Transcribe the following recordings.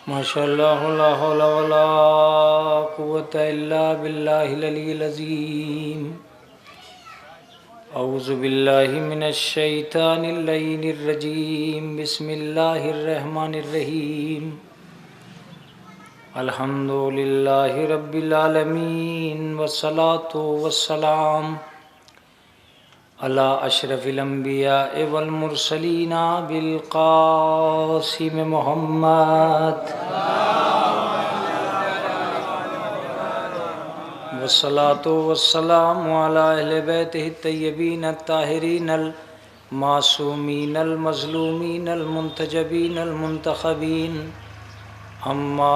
माशाअल्लाह ला हौला वला कुव्वता इल्ला बिल्लाहिल अलिय्यिल अज़ीम। औज़ु बिल्लाहि मिनश शैतानिर लईनिर रजीम। बिस्मिल्लाहिर रहमानिर रहीम। अल्हम्दुलिल्लाहि रब्बिल आलमीन वस्सलातु वस्सलाम अला अशरफिल अंबिया वल मुरसलीन बिल क़ासिम मुहम्मद वस्सलातु वस्सलामु अला अहले बैतिहि तय्यबीन अत्ताहिरीन अल मासूमीन अल मज़लूमीन अल मुंतजबीन अल मुंतखबीन। अम्मा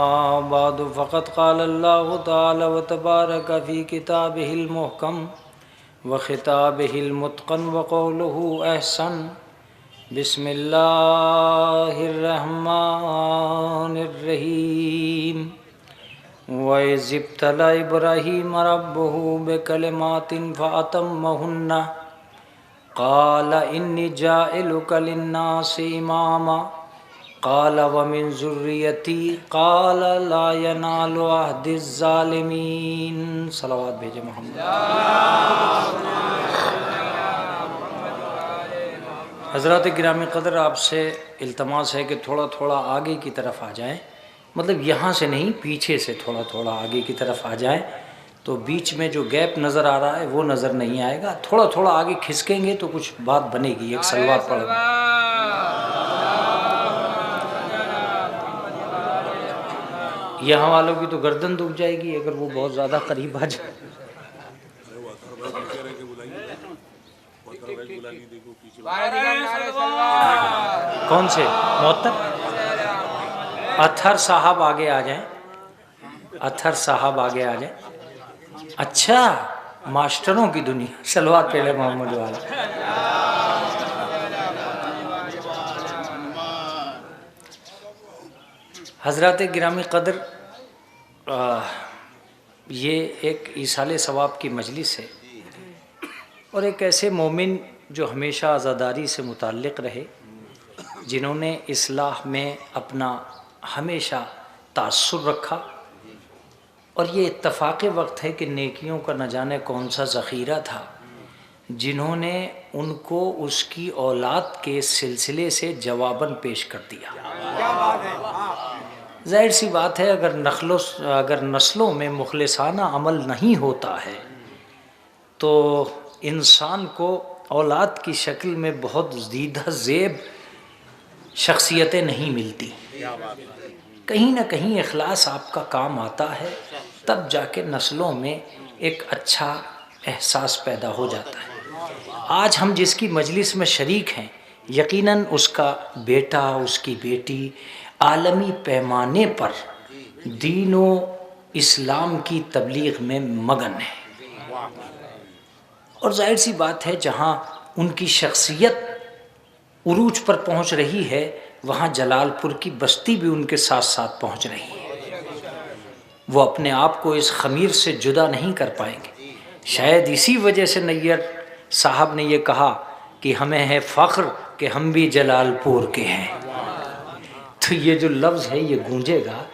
बादु फ़क़द क़ाल अल्लाहु तआला व तबारक फ़ी किताबिहिल मुहकम व ख़िताबिहिल मुत्क़न व क़ौलुहु अहसन। बिस्मिल्लाहिर रहमानिर रहीम। व इज़ इब्तला इब्राहीम रब्बुहु बिकलिमातिन फ़अतम्महुन्ना क़ाल इन्नी जाइलुका लिन्नासि इमामा क़ाल व मिन ज़ुर्रियती क़ाल ला यनालु अहदिज़ ज़ालिमीन। सलावत भेजे मोहम्मद। हज़रात गिरामी क़दर, आपसे इल्तमास है कि थोड़ा थोड़ा आगे की तरफ आ जाएं। मतलब यहाँ से नहीं, पीछे से थोड़ा थोड़ा आगे की तरफ आ जाएं, तो बीच में जो गैप नज़र आ रहा है वो नज़र नहीं आएगा। थोड़ा थोड़ा आगे खिसकेंगे तो कुछ बात बनेगी। एक सलवात पढ़ यहाँ वालों की तो गर्दन दुख जाएगी अगर वो बहुत ज़्यादा करीब आ जाए। कौन से मोहत्तर? अत्थर साहब आगे आ जाएं। अत्थर साहब आगे आ जाएं। अच्छा, मास्टरों की दुनिया। सलवात पहले मोहम्मद वाला। हज़रात गिरामी क़दर, ये एक ईसाले सवाब की मजलिस है और एक ऐसे मोमिन जो हमेशा आज़ादारी से मुताल्लिक़ रहे, जिन्होंने इस्लाह में अपना हमेशा तासुर रखा। और ये इत्तफ़ाक़ वक्त है कि नेकियों का न जाने कौन सा ज़ख़ीरा था जिन्होंने उनको उसकी औलाद के सिलसिले से जवाबन पेश कर दिया। ज़ाहिर सी बात है, अगर नस्लों में मुखलिसाना अमल नहीं होता है तो इंसान को औलाद की शक्ल में बहुत ज़ीदा ज़ेब शख्सियतें नहीं मिलती। कहीं ना कहीं इखलास आपका काम आता है, तब जाके नस्लों में एक अच्छा एहसास पैदा हो जाता है। आज हम जिसकी मजलिस में शरीक हैं, यकीनन उसका बेटा, उसकी बेटी आलमी पैमाने पर दीन व इस्लाम की तबलीग में मगन है। और जाहिर सी बात है, जहाँ उनकी शख्सियत उरूज पर पहुँच रही है, वहाँ जलालपुर की बस्ती भी उनके साथ साथ पहुँच रही है। वो अपने आप को इस खमीर से जुदा नहीं कर पाएंगे। शायद इसी वजह से नैयर साहब ने ये कहा कि हमें है फ़ख्र कि हम भी जलालपुर के हैं। तो ये जो लफ्ज़ है ये गूंजेगा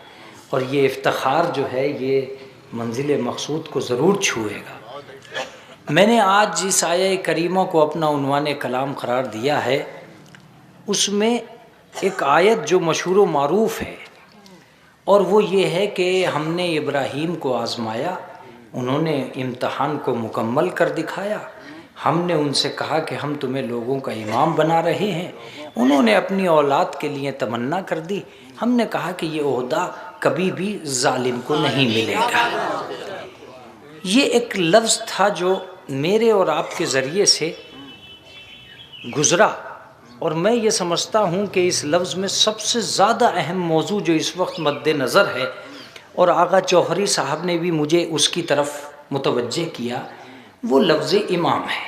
और ये इफ्तिखार जो है ये मंजिल मकसूद को ज़रूर छुएगा। मैंने आज जिस आया करीमा को अपना उन्वान कलाम करार दिया है, उसमें एक आयत जो मशहूर व मारूफ़ है, और वो ये है कि हमने इब्राहीम को आज़माया, उन्होंने इम्तहान को मुकम्मल कर दिखाया। हमने उनसे कहा कि हम तुम्हें लोगों का इमाम बना रहे हैं, उन्होंने अपनी औलाद के लिए तमन्ना कर दी। हमने कहा कि ये ओहदा कभी भी जालिम को नहीं मिलेगा। ये एक लफ्ज़ था जो मेरे और आपके ज़रिए से गुज़रा, और मैं ये समझता हूँ कि इस लफ्ज़ में सबसे ज़्यादा अहम मौजू जो इस वक्त मद्देनज़र है, और आगा जौहरी साहब ने भी मुझे उसकी तरफ मुतवज्जे किया, वो लफ्ज़ इमाम है।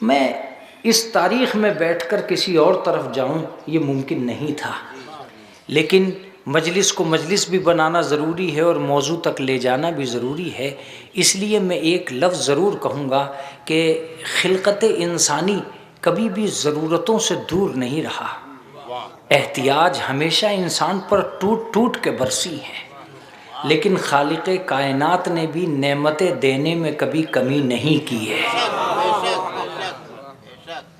मैं इस तारीख़ में बैठकर किसी और तरफ जाऊँ ये मुमकिन नहीं था, लेकिन मजलिस को मजलिस भी बनाना ज़रूरी है और मौजू तक ले जाना भी ज़रूरी है। इसलिए मैं एक लफ्ज़ ज़रूर कहूँगा कि खिलकत इंसानी कभी भी ज़रूरतों से दूर नहीं रहा। एहतियाज हमेशा इंसान पर टूट टूट के बरसी है, लेकिन खालिक़े कायनात ने भी नेमतें देने में कभी कमी नहीं की है।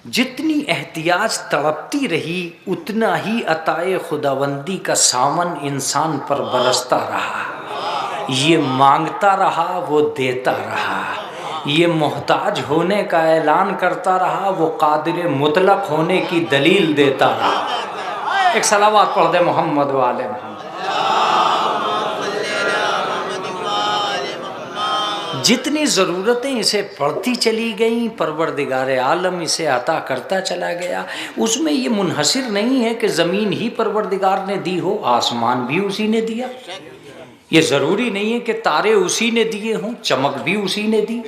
जितनी एहतियाज तड़पती रही उतना ही अताए खुदावंदी का सावन इंसान पर बरसता रहा। ये मांगता रहा, वो देता रहा। ये मोहताज होने का ऐलान करता रहा, वो कादिर मुतलक होने की दलील देता रहा। एक सलावत पढ़ दे मोहम्मद वाले मोहम्मद। जितनी ज़रूरतें इसे पढ़ती चली गईं, परवरदिगार आलम इसे अता करता चला गया। उसमें ये मुनहसिर नहीं है कि ज़मीन ही परवरदिगार ने दी हो, आसमान भी उसी ने दिया। ये ज़रूरी नहीं है कि तारे उसी ने दिए हों, चमक भी उसी ने दी।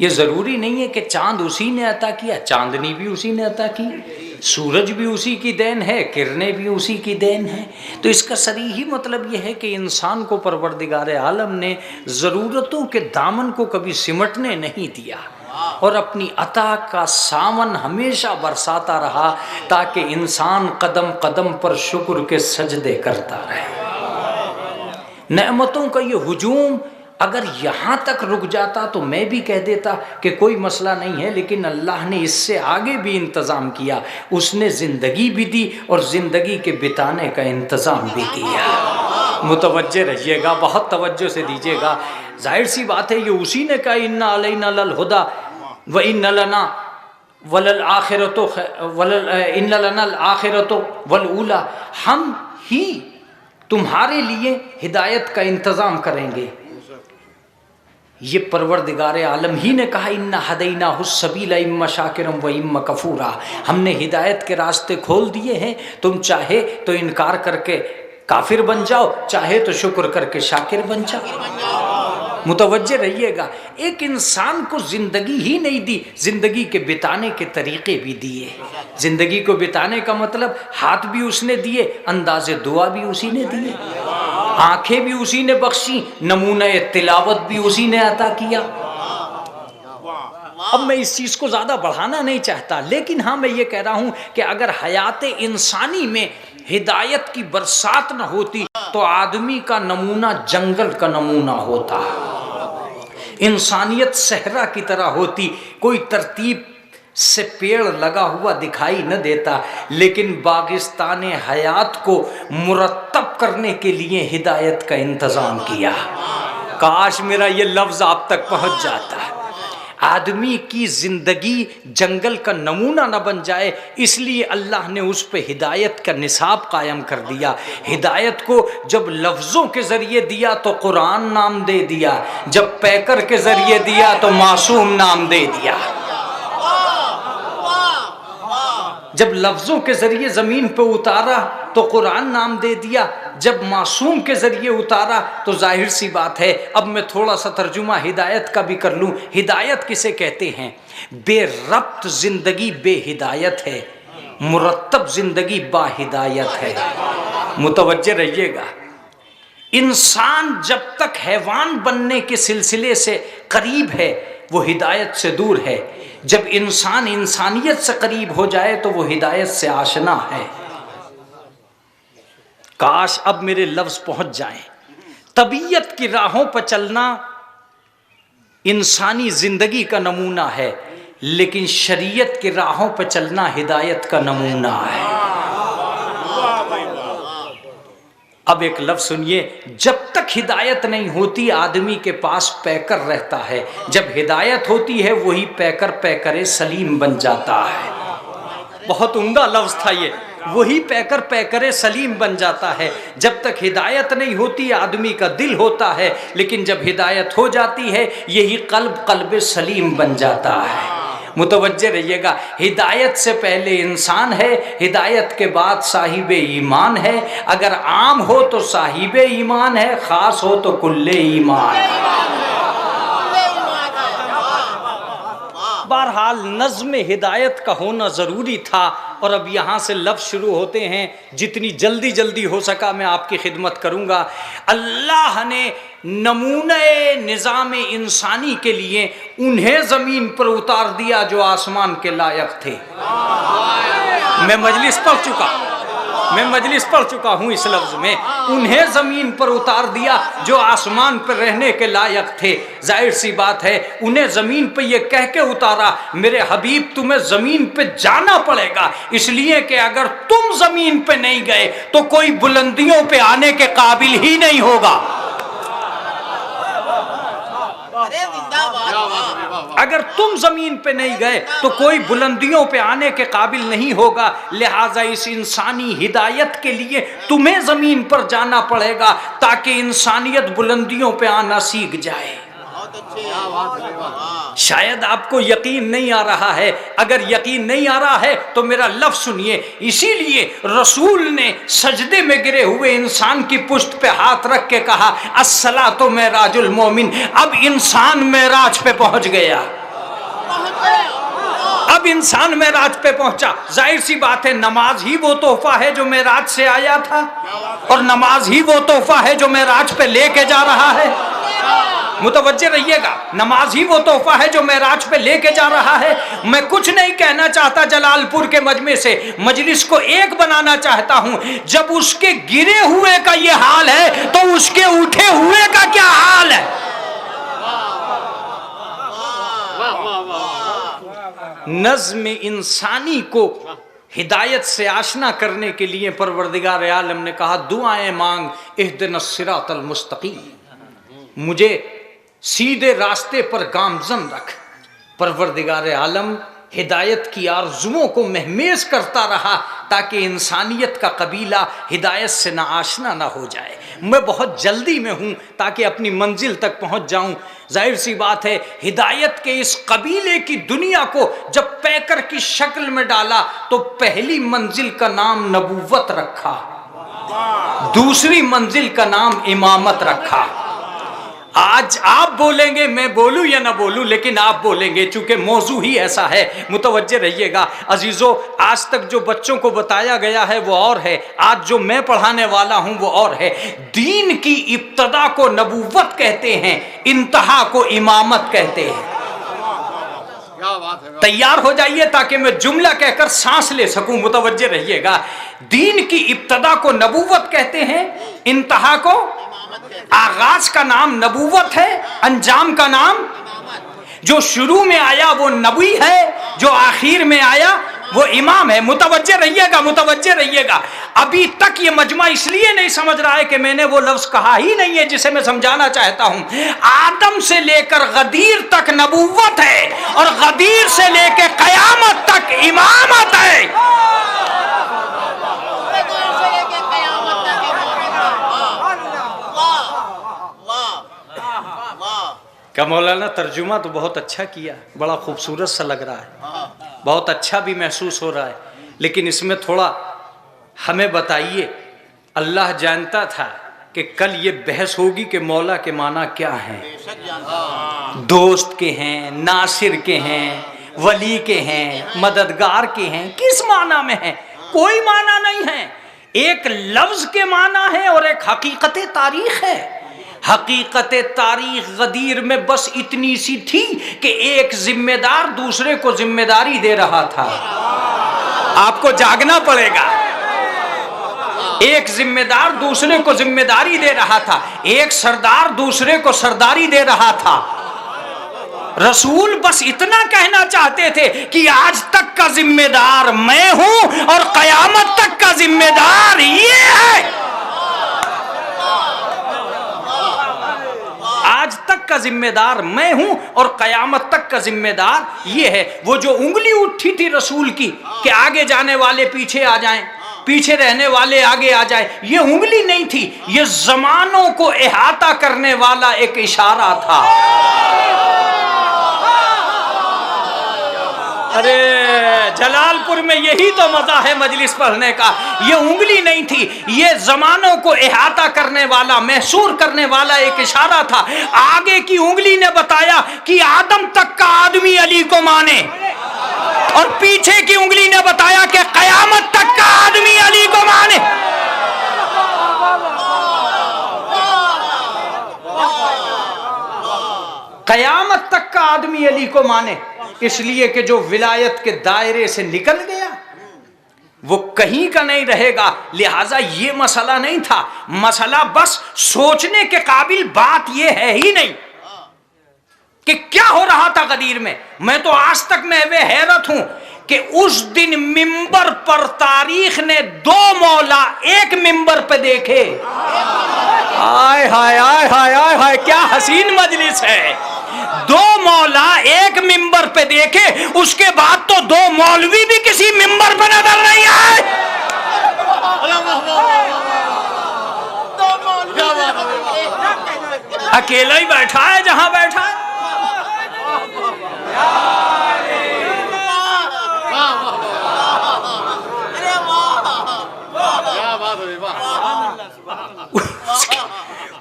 ये ज़रूरी नहीं है कि चाँद उसी ने अता किया, चांदनी भी उसी ने अता की। सूरज भी उसी की देन है, किरणें भी उसी की देन है। तो इसका सरीही मतलब यह है कि इंसान को परवरदिगार आलम ने ज़रूरतों के दामन को कभी सिमटने नहीं दिया और अपनी अता का सावन हमेशा बरसाता रहा, ताकि इंसान कदम कदम पर शुक्र के सजदे करता रहे। नेमतों का ये हुजूम अगर यहाँ तक रुक जाता तो मैं भी कह देता कि कोई मसला नहीं है, लेकिन अल्लाह ने इससे आगे भी इंतज़ाम किया। उसने ज़िंदगी भी दी और ज़िंदगी के बिताने का इंतज़ाम भी किया। मुतवज्जे रहिएगा, बहुत तवज्जो से दीजिएगा। जाहिर सी बात है, ये उसी ने कहा इन्ना अलैना लल हुदा व इन्ना लना वलल आखिरतो इन्ना लना अल आखिरतो वल ऊला। हम ही तुम्हारे लिए हिदायत का इंतज़ाम करेंगे। ये परवरदिगार आलम ही ने कहा इन्ना हदैना हुस्सबीला इम्मा शाकिरम व इम्मा कफूरा। हमने हिदायत के रास्ते खोल दिए हैं, तुम चाहे तो इनकार करके काफिर बन जाओ, चाहे तो शुक्र करके शाकिर बन जाओ। मुतवज्जे रहिएगा, एक इंसान को ज़िंदगी ही नहीं दी, ज़िंदगी के बिताने के तरीक़े भी दिए। ज़िंदगी को बिताने का मतलब हाथ भी उसने दिए, अंदाज़े दुआ भी उसी ने दिए, आंखें भी उसी ने बख्शी, नमूने तिलावत भी उसी ने अता किया। अब मैं इस चीज़ को ज़्यादा बढ़ाना नहीं चाहता, लेकिन हाँ मैं ये कह रहा हूँ कि अगर हयात इंसानी में हिदायत की बरसात न होती तो आदमी का नमूना जंगल का नमूना होता, इंसानियत सहरा की तरह होती, कोई तरतीब से पेड़ लगा हुआ दिखाई न देता। लेकिन बागिस्तान हयात को मुरत्तब करने के लिए हिदायत का इंतज़ाम किया। काश मेरा ये लफ्ज़ आप तक पहुँच जाता। आदमी की ज़िंदगी जंगल का नमूना न बन जाए, इसलिए अल्लाह ने उस पर हिदायत का निसाब कायम कर दिया। हिदायत को जब लफ्ज़ों के ज़रिए दिया तो कुरान नाम दे दिया, जब पैकर के ज़रिए दिया तो मासूम नाम दे दिया। जब लफ्ज़ों के ज़रिए ज़मीन पर उतारा तो कुरान नाम दे दिया, जब मासूम के ज़रिए उतारा तो जाहिर सी बात है। अब मैं थोड़ा सा तर्जुमा हिदायत का भी कर लूँ। हिदायत किसे कहते हैं? बेरब्त ज़िंदगी बेहिदायत है, मुरत्तब ज़िंदगी बाहिदायत है। मुतवज्जे रहिएगा, इंसान जब तक हैवान बनने के सिलसिले से करीब है वो हिदायत से दूर है। जब इंसान इंसानियत से करीब हो जाए तो वो हिदायत से आशना है। काश अब मेरे लफ्ज़ पहुंच जाएं। तबीयत की राहों पर चलना इंसानी ज़िंदगी का नमूना है, लेकिन शरीयत की राहों पर चलना हिदायत का नमूना है। अब एक लफ्ज़ सुनिए, जब तक हिदायत नहीं होती आदमी के पास पैकर रहता है, जब हिदायत होती है वही पैकर पैकरे सलीम बन जाता है। बहुत उम्दा लफ्ज़ था ये, वही पैकर पैकरे सलीम बन जाता है। जब तक हिदायत नहीं होती आदमी का दिल होता है, लेकिन जब हिदायत हो जाती है यही कल्ब कल्ब सलीम बन जाता है। मुतवज्जे रहिएगा, हिदायत से पहले इंसान है, हिदायत के बाद साहिब ईमान है। अगर आम हो तो साहिब ईमान है, ख़ास हो तो कुल्ले ईमान है। बहरहाल नज़्म हिदायत का होना ज़रूरी था। और अब यहाँ से लफ्ज़ शुरू होते हैं, जितनी जल्दी जल्दी हो सका मैं आपकी खिदमत करूँगा। अल्लाह ने नमूने निज़ाम इंसानी के लिए उन्हें ज़मीन पर उतार दिया जो आसमान के लायक थे। मैं मजलिस पढ़ चुका, मैं मजलिस पढ़ चुका हूँ इस लफ्ज में, उन्हें जमीन पर उतार दिया जो आसमान पर रहने के लायक थे। जाहिर सी बात है उन्हें जमीन पे ये कह के उतारा, मेरे हबीब तुम्हें जमीन पे जाना पड़ेगा, इसलिए कि अगर तुम जमीन पे नहीं गए तो कोई बुलंदियों पे आने के काबिल ही नहीं होगा। अगर तुम जमीन पे नहीं गए तो कोई बुलंदियों पे आने के काबिल नहीं होगा, लिहाजा इस इंसानी हिदायत के लिए तुम्हें जमीन पर जाना पड़ेगा ताकि इंसानियत बुलंदियों पे आना सीख जाए। शायद आपको यकीन नहीं आ रहा है, अगर यकीन नहीं आ रहा है तो मेरा लफ्ज सुनिए। इसीलिए रसूल ने सजदे में गिरे हुए इंसान की पुष्ट पे हाथ रख के कहा, अस्सलातु मेराजुल मोमिन। अब इंसान मेराज पे पहुंच गया, अब इंसान मेराज पे पहुंचा। जाहिर सी बात है नमाज ही वो तोहफा है जो मेराज से आया था, और नमाज ही वो तोहफा है जो मेराज पे लेके जा रहा है। मुतवज्जे रहिएगा, नमाज ही वो तोहफा है जो मेराज पे लेके जा रहा है। मैं कुछ नहीं कहना चाहता जलालपुर के मजमे से, मजलिस को एक बनाना चाहता हूं। जब उसके गिरे हुए का ये हाल है तो उसके उठे हुए का क्या हाल है। नज़्म इंसानी को हिदायत से आशना करने के लिए परवरदिगार आलम ने कहा, दुआएं मांग इहदिनस सिरातल मुस्तकीम, मुझे सीधे रास्ते पर गामजन रख। परवरदिगार आलम हिदायत की आरजुओं को महमेज करता रहा ताकि इंसानियत का कबीला हिदायत से ना आशना ना हो जाए। मैं बहुत जल्दी में हूँ ताकि अपनी मंजिल तक पहुँच जाऊँ। जाहिर सी बात है हिदायत के इस कबीले की दुनिया को जब पैकर की शक्ल में डाला तो पहली मंजिल का नाम नबूवत रखा, दूसरी मंजिल का नाम इमामत रखा। आज आप बोलेंगे, मैं बोलूं या ना बोलूं, लेकिन आप बोलेंगे चूंकि मौजू ही ऐसा है। मुतवज्जे रहिएगा अजीजों, आज तक जो बच्चों को बताया गया है वो और है, आज जो मैं पढ़ाने वाला हूं वो और है। दीन की इब्तदा को नबूवत कहते हैं, इंतहा को इमामत कहते हैं। तैयार हो जाइए ताकि मैं जुमला कहकर सांस ले सकूं। मुतवज्जे रहिएगा, दीन की इब्तदा को नबूवत कहते हैं, इंतहा को, आगाज का नाम नबूवत है, अंजाम का नाम, जो शुरू में आया वो नबी है, जो आखिर में आया वो इमाम है। मुतवज्जे रहिएगा, मुतवज्जे रहिएगा। अभी तक ये मजमा इसलिए नहीं समझ रहा है कि मैंने वो लफ्ज कहा ही नहीं है जिसे मैं समझाना चाहता हूं। आदम से लेकर गदीर तक नबूवत है और गदीर से लेकर कयामत तक इमामत है। का मौलाना तर्जुमा तो बहुत अच्छा किया, बड़ा खूबसूरत सा लग रहा है, बहुत अच्छा भी महसूस हो रहा है, लेकिन इसमें थोड़ा हमें बताइए। अल्लाह जानता था कि कल ये बहस होगी कि मौला के माना क्या हैं, दोस्त के हैं, नासिर के हैं, वली के हैं, मददगार के हैं, किस माना में है? कोई माना नहीं है। एक लफ्ज के माना है और एक हकीकत तारीख है। हकीकत तारीख गदीर में बस इतनी सी थी कि एक जिम्मेदार दूसरे को जिम्मेदारी दे रहा था। आपको जागना पड़ेगा। एक जिम्मेदार दूसरे को जिम्मेदारी दे रहा था, एक सरदार दूसरे को सरदारी दे रहा था। रसूल बस इतना कहना चाहते थे कि आज तक का जिम्मेदार मैं हूं और कयामत तक का जिम्मेदार ये है। आज तक का जिम्मेदार मैं हूं और कयामत तक का जिम्मेदार ये है। वो जो उंगली उठी थी रसूल की कि आगे जाने वाले पीछे आ जाएं, पीछे रहने वाले आगे आ जाएं, ये उंगली नहीं थी, ये जमानों को इहाता करने वाला एक इशारा था। अरे जलालपुर में यही तो मजा है मजलिस पढ़ने का। ये उंगली नहीं थी, ये जमानों को इहाता करने वाला, महसूर करने वाला एक इशारा था। आगे की उंगली ने बताया कि आदम तक का आदमी अली को माने, और पीछे की उंगली ने बताया कि कयामत तक का आदमी अली को माने। कयामत तक का आदमी अली को माने, इसलिए कि जो विलायत के दायरे से निकल गया, वो कहीं का नहीं रहेगा। लिहाजा ये मसला नहीं था, मसला बस सोचने के काबिल बात ये है ही नहीं कि क्या हो रहा था गदीर में। मैं तो आज तक में वे हैरत हूं कि उस दिन मिंबर पर तारीख ने 2 मौला एक मिंबर पे देखे। हाय हाय हाय हाय हाय हाय, क्या हसीन मजलिस है। 2 मौला एक मिंबर पे देखे, उसके बाद तो 2 मौलवी भी किसी मिंबर पे नजर नहीं आए। अकेला ही बैठा है जहां बैठा है।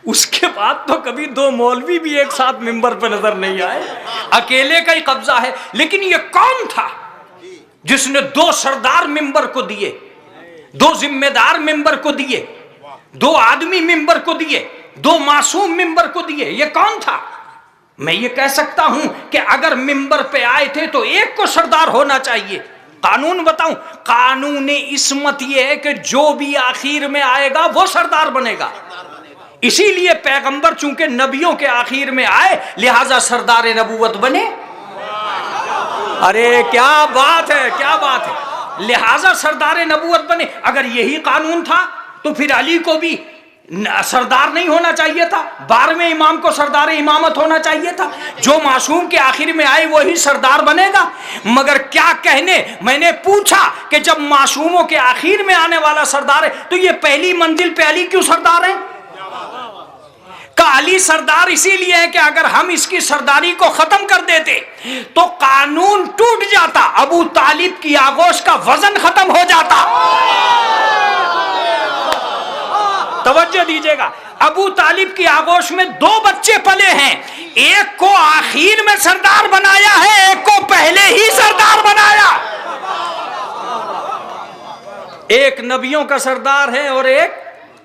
उसके बाद तो कभी 2 मौलवी भी एक साथ मिंबर पर नजर नहीं आए, अकेले का ही कब्जा है। लेकिन ये कौन था जिसने 2 सरदार मिंबर को दिए, 2 जिम्मेदार मिंबर को दिए, 2 आदमी मिंबर को दिए, 2 मासूम मिंबर को दिए? ये कौन था? मैं ये कह सकता हूं कि अगर मिंबर पे आए थे तो एक को सरदार होना चाहिए। कानून बताऊं, कानून इस्मत ये है कि जो भी आखिर में आएगा वो सरदार बनेगा। इसीलिए पैगंबर चूंकि नबियों के आखिर में आए, लिहाजा सरदार नबूवत बने। अरे क्या बात है, क्या बात है। लिहाजा सरदार नबूवत बने। अगर यही कानून था तो फिर अली को भी सरदार नहीं होना चाहिए था, 12वें इमाम को सरदार इमामत होना चाहिए था। जो मासूम के आखिर में आए वही सरदार बनेगा। मगर क्या कहने, मैंने पूछा कि जब मासूमों के आखिर में आने वाला सरदार है तो ये पहली मंजिल पे अली क्यों सरदार है? का अली सरदार इसीलिए है कि अगर हम इसकी सरदारी को खत्म कर देते तो कानून टूट जाता, अबू तालिब की आगोश का वजन खत्म हो जाता। तवज्जो दीजिएगा, अबू तालिब की आगोश में 2 बच्चे पले हैं, एक को आखिर में सरदार बनाया है, एक को पहले ही सरदार बनाया। एक नबियों का सरदार है और एक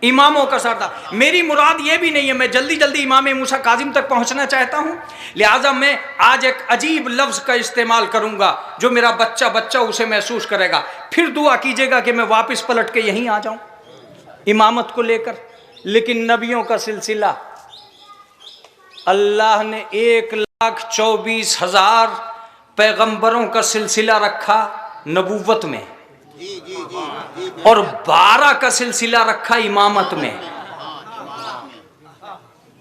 इमामों का सरदार। मेरी मुराद ये भी नहीं है, मैं जल्दी जल्दी इमाम मूसा काजिम तक पहुंचना चाहता हूं, लिहाजा मैं आज एक अजीब लफ्ज का इस्तेमाल करूंगा जो मेरा बच्चा बच्चा उसे महसूस करेगा। फिर दुआ कीजिएगा कि मैं वापस पलट के यहीं आ जाऊं इमामत को लेकर। लेकिन नबियों का सिलसिला अल्लाह ने 1,24,000 पैगंबरों का सिलसिला रखा नबूवत में और 12 का सिलसिला रखा इमामत में।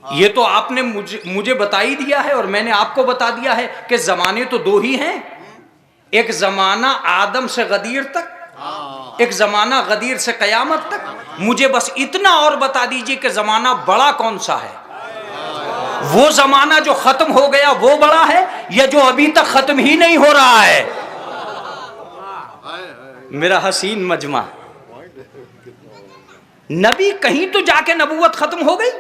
ये तो आपने मुझे बता ही दिया है और मैंने आपको बता दिया है कि जमाने तो 2 ही हैं, एक जमाना आदम से गदीर तक, एक जमाना गदीर से कयामत तक। मुझे बस इतना और बता दीजिए कि जमाना बड़ा कौन सा है? वो जमाना जो खत्म हो गया वो बड़ा है या जो अभी तक खत्म ही नहीं हो रहा है? मेरा हसीन मजमा, नबी कहीं तो जाके नबूवत खत्म हो गई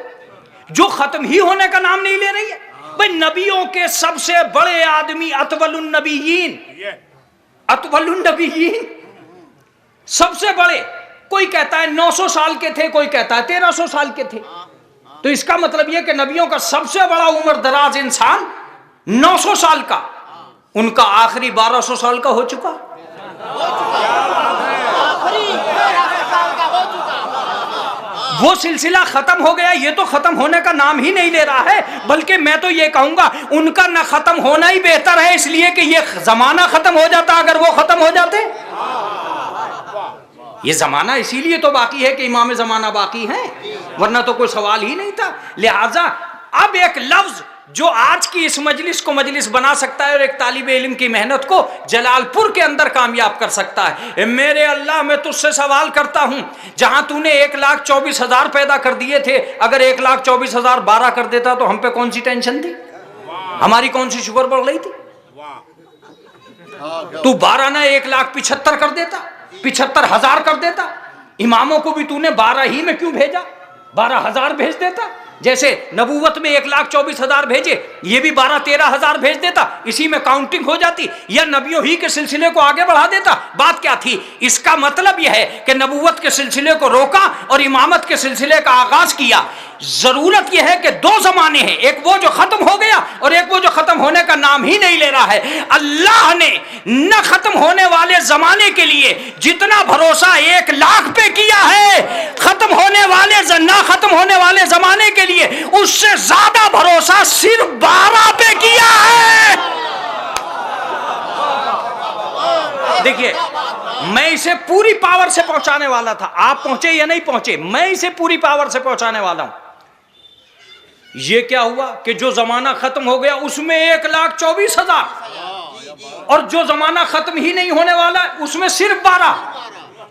जो खत्म ही होने का नाम नहीं ले रही है। भाई नबियों के सबसे बड़े आदमी अतवलुन नबीयीन, अतवलुन नबीयीन सबसे बड़े, कोई कहता है 900 साल के थे, कोई कहता है 1300 साल के थे। तो इसका मतलब यह कि नबियों का सबसे बड़ा उम्र दराज इंसान 900 साल का, उनका आखिरी 1200 साल का हो चुका। वो सिलसिला खत्म हो गया, ये तो खत्म होने का नाम ही नहीं ले रहा है। बल्कि मैं तो ये कहूंगा उनका न खत्म होना ही बेहतर है, इसलिए कि ये जमाना खत्म हो जाता अगर वो खत्म हो जाते। ये जमाना इसीलिए तो बाकी है कि इमाम जमाना बाकी है, वरना तो कोई सवाल ही नहीं था। लिहाजा अब एक लफ्ज जो आज की इस मजलिस को मजलिस बना सकता है और एक तालिबे इल्म की मेहनत को जलालपुर के अंदर कामयाब कर सकता है। मेरे अल्लाह, मैं तुझसे सवाल करता हूं, जहां तूने 1,24,000 पैदा कर दिए थे, अगर 1,24,000 12 कर देता तो हम पे कौन सी टेंशन थी? हमारी कौन सी शुगर बढ़ रही थी? तू 12 ना 1,75,000 कर देता, 75,000 कर देता। इमामों को भी तूने 12 ही में क्यों भेजा? 12,000 भेज देता। जैसे नबूवत में 1,24,000 भेजे, ये भी 12-13,000 भेज देता, इसी में काउंटिंग हो जाती, या नबियों ही के सिलसिले को आगे बढ़ा देता। बात क्या थी? इसका मतलब यह है कि नबूवत के सिलसिले को रोका और इमामत के सिलसिले का आगाज किया। जरूरत यह है कि दो जमाने हैं, एक वो जो खत्म हो गया और एक वो जो खत्म होने का नाम ही नहीं ले रहा है। अल्लाह ने न खत्म होने वाले जमाने के लिए जितना भरोसा 1 लाख पे किया है, खत्म होने वाले न खत्म होने वाले जमाने के लिए उससे ज्यादा भरोसा सिर्फ 12 पे किया है। देखिए, मैं इसे पूरी पावर से पहुंचाने वाला था, आप पहुंचे या नहीं पहुंचे, मैं इसे पूरी पावर से पहुंचाने वाला हूं। ये क्या हुआ कि जो जमाना खत्म हो गया उसमें 1,24,000 और जो जमाना खत्म ही नहीं होने वाला उसमें सिर्फ 12।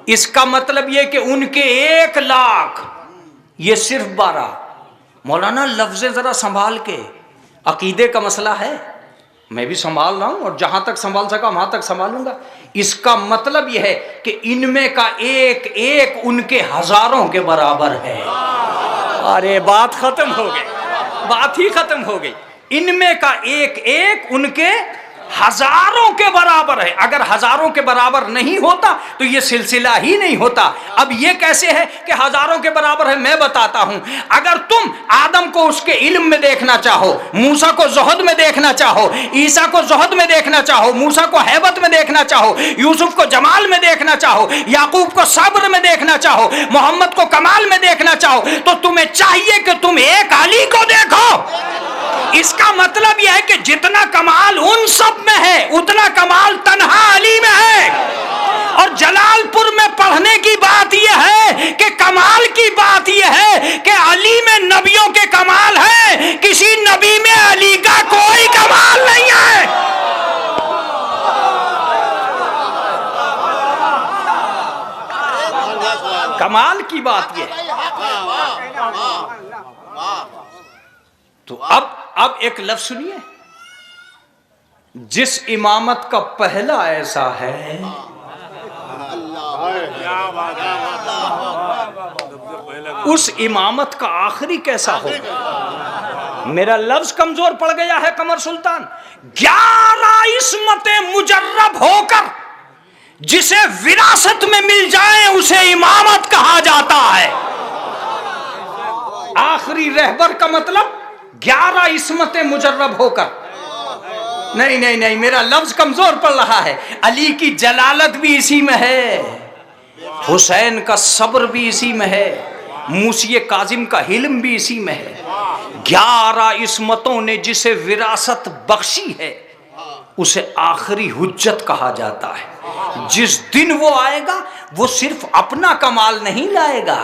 इसका मतलब यह कि उनके 1 लाख, ये सिर्फ 12। मौलाना लफ्ज़ जरा संभाल के, अकीदे का मसला है, मैं भी संभाल रहा हूं और जहां तक संभाल सका वहां तक संभालूंगा। इसका मतलब यह है कि इनमें का एक एक उनके हजारों के बराबर है। अरे बात खत्म हो गई, बात ही खत्म हो गई। इनमें का एक एक उनके हजारों के बराबर है। अगर हजारों के बराबर नहीं होता तो यह सिलसिला ही नहीं होता। अब यह कैसे है कि हजारों के बराबर है, मैं बताता हूं। अगर तुम आदम को उसके इल्म में देखना चाहो, मूसा को ज़ुहद में देखना चाहो, ईसा को ज़ुहद में देखना चाहो, मूसा को हैबत में देखना चाहो, यूसुफ को जमाल में देखना चाहो, याकूब को सब्र में देखना चाहो, मोहम्मद को कमाल में देखना चाहो, तो तुम्हें चाहिए कि तुम एक अली को देखो। इसका मतलब यह है कि जितना कमाल उन सब में है उतना कमाल तन्हा अली में है। और जलालपुर में पढ़ने की बात यह है कि कमाल की बात यह है कि अली में नबियों के कमाल है, किसी नबी में अली का कोई कमाल नहीं है। कमाल की बात यह है। तो अब एक लफ्ज सुनिए, जिस इमामत का पहला ऐसा है, उस इमामत का आखिरी कैसा होगा। मेरा लफ्ज कमजोर पड़ गया है कमर सुल्तान। 11 इस्मतें मुजर्रब होकर जिसे विरासत में मिल जाए उसे इमामत कहा जाता है। आखिरी रहबर का मतलब 11 इस्मतें मुजर्रब होकर। नहीं नहीं नहीं, मेरा लफ्ज कमजोर पड़ रहा है। अली की जलालत भी इसी में है, हुसैन का सब्र भी इसी में है, मूसी काजिम का हिल्म भी इसी में है। 11 इस्मतों ने जिसे विरासत बख्शी है उसे आखिरी हुज्जत कहा जाता है। जिस दिन वो आएगा वो सिर्फ अपना कमाल नहीं लाएगा,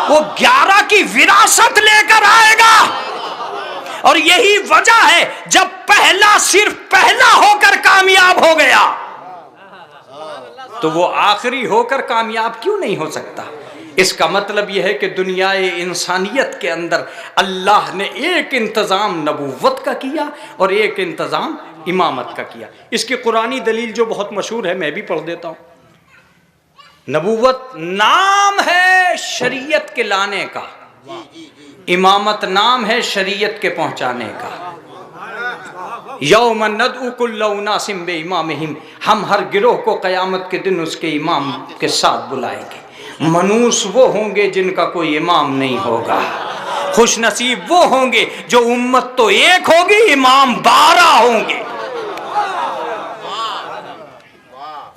वो 11 की विरासत लेकर आएगा। और यही वजह है जब पहला सिर्फ पहला होकर कामयाब हो गया तो वो आखिरी होकर कामयाब क्यों नहीं हो सकता। इसका मतलब यह है कि दुनियाए इंसानियत के अंदर अल्लाह ने एक इंतज़ाम नबूवत का किया और एक इंतज़ाम इमामत का किया। इसकी कुरानी दलील जो बहुत मशहूर है मैं भी पढ़ देता हूँ। नबूवत नाम है शरीयत के लाने का, इमामत नाम है शरीयत के पहुंचाने का। यौम नदउ कुल्ला उनासिम बिइमामिहिम, हम हर गिरोह को क़यामत के दिन उसके इमाम के साथ बुलाएंगे। मनूस वो होंगे जिनका कोई इमाम नहीं होगा, खुश नसीब वो होंगे जो उम्मत तो एक होगी इमाम 12 होंगे।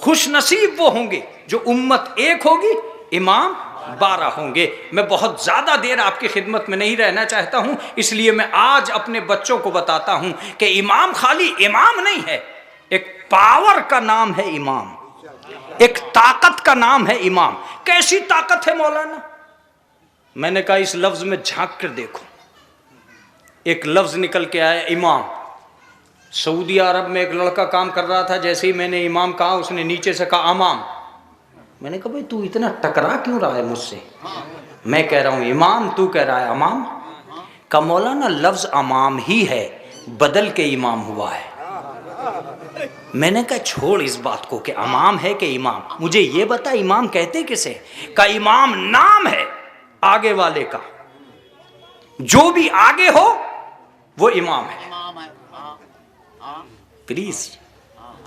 खुश नसीब वो होंगे जो उम्मत एक होगी इमाम 12 होंगे। मैं बहुत ज्यादा देर आपकी खिदमत में नहीं रहना चाहता हूं, इसलिए मैं आज अपने बच्चों को बताता हूं कि इमाम खाली इमाम नहीं है, एक पावर का नाम है इमाम, एक ताकत का नाम है इमाम। कैसी ताकत है मौलाना? मैंने कहा इस लफ्ज में झांक कर देखो। एक लफ्ज निकल के आया इमाम। सऊदी अरब में एक लड़का काम कर रहा था, जैसे ही मैंने इमाम कहा उसने नीचे से कहा अमाम। मैंने कहा भाई तू इतना टकरा क्यों रहा है मुझसे? मैं कह रहा हूँ इमाम, तू कह रहा है अमाम। का मौलाना लफ्ज अमाम ही है, बदल के इमाम हुआ है। मैंने कहा छोड़ इस बात को कि अमाम है कि इमाम, मुझे ये बता इमाम कहते किसे? का इमाम नाम है आगे वाले का, जो भी आगे हो वो इमाम है। प्लीज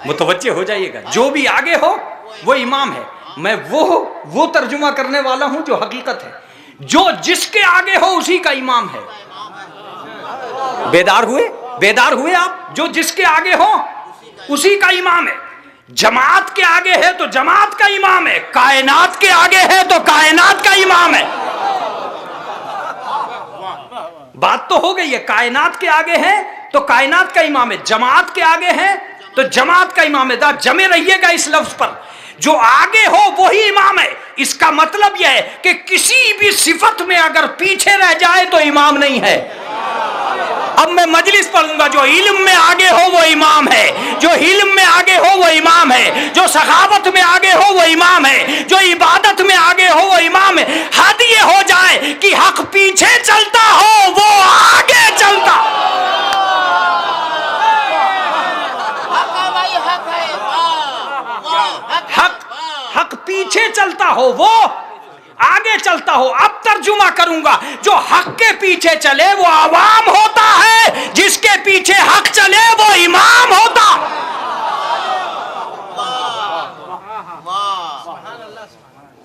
मुतवज्जे हो जाइएगा, जो भी आगे हो वो इमाम है। मैं वो तर्जुमा करने वाला हूं जो हकीकत है। जो जिसके आगे हो उसी का इमाम है। बेदार हुए? बेदार हुए आप? जो जिसके आगे हो उसी का इमाम है। जमात के आगे है तो जमात का इमाम है, कायनात के आगे है तो कायनात का इमाम है। बात तो हो गई है, कायनात के आगे है तो कायनात का इमाम है, जमात के आगे है तो जमात का इमाम है। जमे रहिएगा इस लफ्ज पर, जो आगे हो वही इमाम है। इसका मतलब यह है कि किसी भी सिफत में अगर पीछे रह जाए तो इमाम नहीं है। अब मैं मजलिस पढ़ूंगा, जो इल्म में आगे हो वो इमाम है, जो इल्म में आगे हो वो इमाम है, जो सखावत में आगे हो वो इमाम है, जो इबादत में आगे हो वो इमाम है। हद ये हो जाए कि हक पीछे चलता हो वो आगे चलता। हक पीछे चलता हो वो आगे चलता हो। अब तर्जुमा करूंगा, जो हक के पीछे चले वो आवाम होता है, जिसके पीछे हक चले वो इमाम होता।